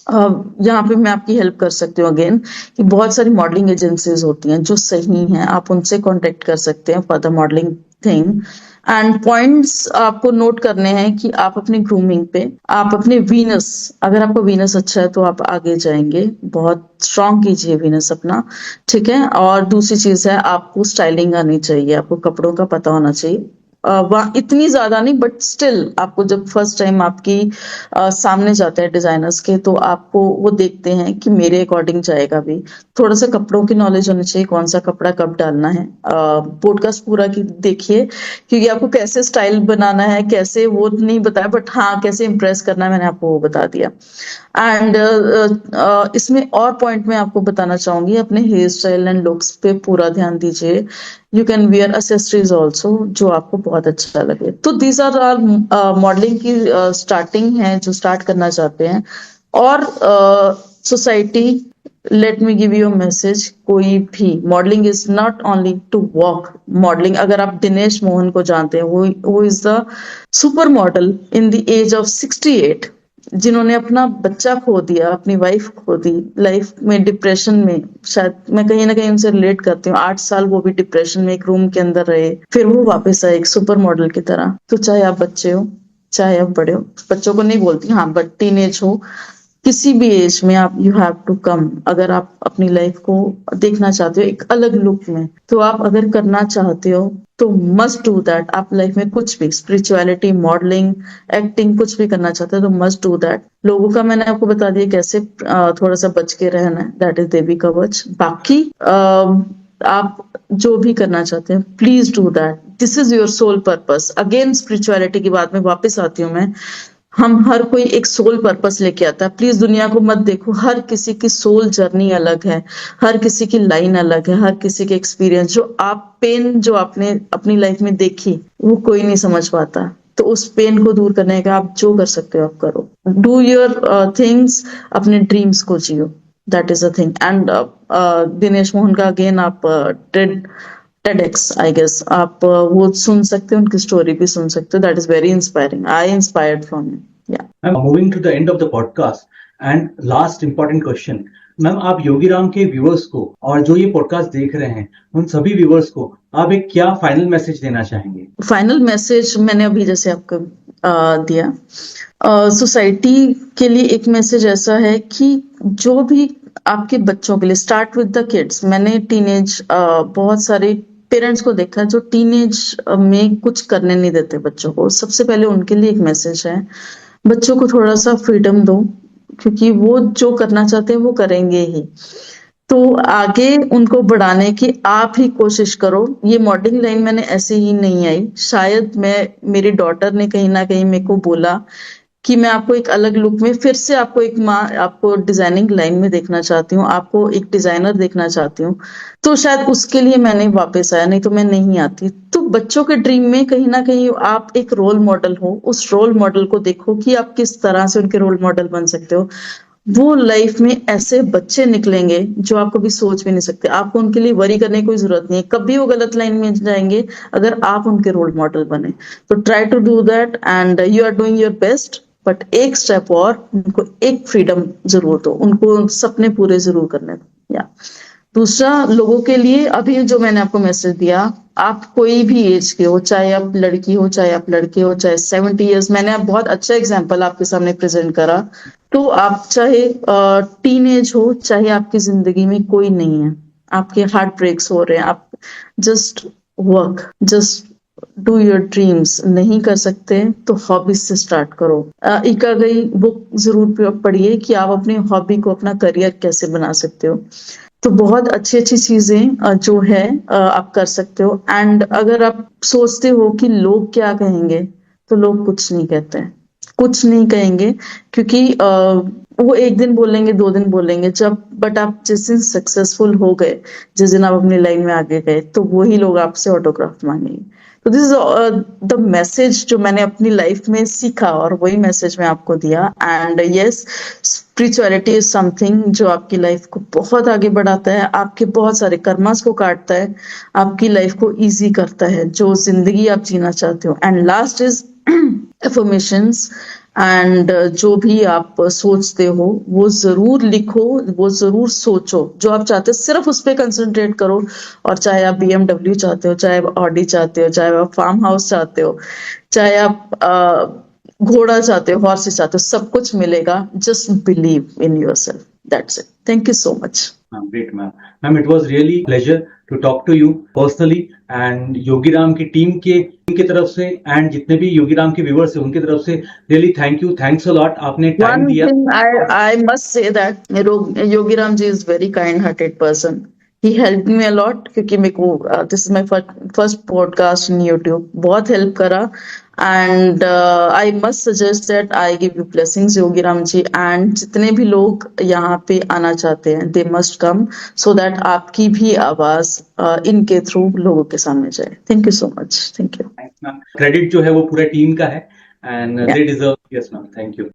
यहाँ पे मैं आपकी हेल्प कर सकती हूँ अगेन, कि बहुत सारी मॉडलिंग एजेंसीज होती हैं जो सही हैं, आप उनसे कांटेक्ट कर सकते हैं for the modelling thing. And points आपको नोट करने हैं कि आप अपनी ग्रूमिंग पे, आप अपने वीनस, अगर आपका वीनस अच्छा है तो आप आगे जाएंगे, बहुत स्ट्रांग कीजिए वीनस अपना, ठीक है। और दूसरी चीज है, आपको स्टाइलिंग आनी चाहिए, आपको कपड़ों का पता होना चाहिए। इतनी ज्यादा नहीं, बट स्टिल आपको जब फर्स्ट टाइम आपकी सामने जाते हैं डिजाइनर्स के, तो आपको वो देखते हैं कि मेरे अकॉर्डिंग जाएगा भी। थोड़ा सा कपड़ों की नॉलेज होनी चाहिए, कौन सा कपड़ा कब डालना है। पॉडकास्ट पूरा की देखिए, क्योंकि आपको कैसे स्टाइल बनाना है, कैसे, वो नहीं बताया, बट हाँ कैसे इम्प्रेस करना है मैंने आपको वो बता दिया। एंड इसमें और पॉइंट मैं आपको बताना चाहूंगी, अपने हेयर स्टाइल एंड लुक्स पे पूरा ध्यान दीजिए। You can wear accessories also जो आपको बहुत अच्छा लगे। तो दीज आर आर मॉडलिंग की स्टार्टिंग है, जो स्टार्ट करना चाहते हैं। और society, let me give you message, कोई भी modelling is not only to walk. Modelling, अगर आप दिनेश मोहन को जानते हैं, वो is the super model in the age of 68, जिन्होंने अपना बच्चा खो दिया, अपनी वाइफ खो दी, लाइफ में डिप्रेशन में, शायद मैं कहीं ना कहीं उनसे रिलेट करती हूँ। 8 साल वो भी डिप्रेशन में एक रूम के अंदर रहे, फिर वो वापस आए एक सुपर मॉडल की तरह। तो चाहे आप बच्चे हो, चाहे आप बड़े हो, बच्चों को नहीं बोलती, हाँ, बट टीनेज हो, किसी भी एज में आप, यू हैव टू कम। अगर आप अपनी लाइफ को देखना चाहते हो एक अलग लुक में, तो आप अगर करना चाहते हो तो मस्ट डू दैट। आप लाइफ में कुछ भी, स्पिरिचुअलिटी, मॉडलिंग, एक्टिंग, कुछ भी करना चाहते हो तो मस्ट डू दैट। लोगों का मैंने आपको बता दिया कैसे थोड़ा सा बच के रहना है, दैट इज देवी कवच। बाकी आप जो भी करना चाहते हैं, please do that, this is your soul purpose. Again spirituality की बात में वापस आती हूँ मैं, हम हर कोई एक सोल पर्पस लेके आता है। प्लीज दुनिया को मत देखो, हर किसी की सोल जर्नी अलग है, हर किसी की लाइन अलग है, हर किसी के एक्सपीरियंस, जो आप पेन जो आपने अपनी लाइफ में देखी, वो कोई नहीं समझ पाता। तो उस पेन को दूर करने का आप जो कर सकते हो आप करो। डू योर थिंग्स, अपने ड्रीम्स को जियो, that is a thing. And Dinesh Mohan का अगेन आप टेडेक्स, आई गेस आप वो सुन सकते हो, उनकी स्टोरी भी सुन सकते हो, that is very inspiring, I inspired from him. या
I'm moving to the end of the podcast and last important question. Ma'am, आप योगीराम के व्यूअर्स को और जो ये पॉडकास्ट देख रहे हैं उन सभी व्यूअर्स को आप एक क्या फाइनल मैसेज देना चाहेंगे?
फाइनल मैसेज मैंने अभी जैसे आपको दिया, सोसाइटी के लिए एक मैसेज ऐसा है कि जो भी आपके बच्चों के लिए, स्टार्ट विद द किड्स। मैंने टीनेज बहुत सारे पेरेंट्स को देखा है जो टीनेज में कुछ करने नहीं देते बच्चों को। सबसे पहले उनके लिए एक मैसेज है, बच्चों को थोड़ा सा फ्रीडम दो, क्योंकि वो जो करना चाहते हैं वो करेंगे ही। तो आगे उनको बढ़ाने की आप ही कोशिश करो। ये मॉडलिंग लाइन मैंने ऐसे ही नहीं आई, शायद मेरी डॉटर ने कहीं ना कहीं मेरे को बोला कि मैं आपको एक अलग लुक में फिर से आपको डिजाइनिंग लाइन में देखना चाहती हूँ, आपको एक डिजाइनर देखना चाहती हूँ। तो शायद उसके लिए मैंने वापस आया, नहीं तो मैं नहीं आती। तो बच्चों के ड्रीम में कहीं ना कहीं आप एक रोल मॉडल हो, उस रोल मॉडल को देखो कि आप किस तरह से उनके रोल मॉडल बन सकते हो। वो लाइफ में ऐसे बच्चे निकलेंगे जो आप कभी सोच भी नहीं सकते। आपको उनके लिए वरी करने की कोई जरूरत नहीं है, कभी वो गलत लाइन में जाएंगे अगर आप उनके रोल मॉडल बने। तो try to do that and you are doing your best. But एक स्टेप और, उनको एक फ्रीडम जरूर दो, उनको सपने पूरे जरूर करने दो। या दूसरा, लोगों के लिए अभी जो मैंने आपको मैसेज दिया, आप कोई भी एज के हो, चाहे आप लड़की हो चाहे आप लड़के हो, चाहे 70 इयर्स, मैंने आप बहुत अच्छा एग्जांपल आपके सामने प्रेजेंट करा। तो आप चाहे टीन एज हो, चाहे आपकी जिंदगी में कोई नहीं है, आपके हार्ट ब्रेक्स हो रहे हैं, आप just work, just do your dreams. नहीं कर सकते तो हॉबीज से स्टार्ट करो। इकागई बुक जरूर पढ़िए कि आप अपनी हॉबी को अपना करियर कैसे बना सकते हो। तो बहुत अच्छी अच्छी चीजें जो है आप कर सकते हो। एंड अगर आप सोचते हो कि लोग क्या कहेंगे, तो लोग कुछ नहीं कहते हैं, कुछ नहीं कहेंगे, क्योंकि वो एक दिन बोलेंगे, 2 दिन बोलेंगे, बट आप जिस दिन सक्सेसफुल हो गए, जिस दिन आप अपनी लाइन में आगे गए, तो वही लोग आपसे ऑटोग्राफ मांगेंगे। तो दिस इज द मैसेज जो मैंने अपनी लाइफ में सीखा, और वही मैसेज मैं आपको दिया। And yes, spirituality is something जो आपकी लाइफ को बहुत आगे बढ़ाता है, आपके बहुत सारे कर्मास को काटता है, आपकी लाइफ को इजी करता है, जो जिंदगी आप जीना चाहते हो। And last is affirmations. And जो भी आप सोचते हो वो जरूर लिखो, वो जरूर सोचो, जो आप चाहते हो सिर्फ उस पर कंसंट्रेट करो। और चाहे आप BMW चाहते हो, चाहे आप ऑडी चाहते हो, चाहे आप फार्म हाउस चाहते हो, चाहे आप घोड़ा चाहते हो, हॉर्सेस चाहते हो, सब कुछ मिलेगा। Just believe in yourself, that's it. Thank you so much.
Great, ma'am. Ma'am, it was really pleasure to talk to you personally and Yogiram की टीम के तरफ से एंड जितने भी योगीराम के व्यूअर्स हैं उनके तरफ से really thank you, thanks a lot, आपने टाइम दिया।
I must say that Yogiram ji is very kind-hearted person. He helped me a lot, क्योंकि मेरे को this is my first podcast in YouTube, बहुत हेल्प करा। And I must suggest that I give you blessings Yogiram ji. एंड जितने भी लोग यहाँ पे आना चाहते हैं, they must come, so that आपकी भी आवाज इनके थ्रू लोगों के सामने जाए। Thank you so much. Thank you.
Credit जो है वो पूरा टीम का है and they deserve. Yes ma'am, thank you.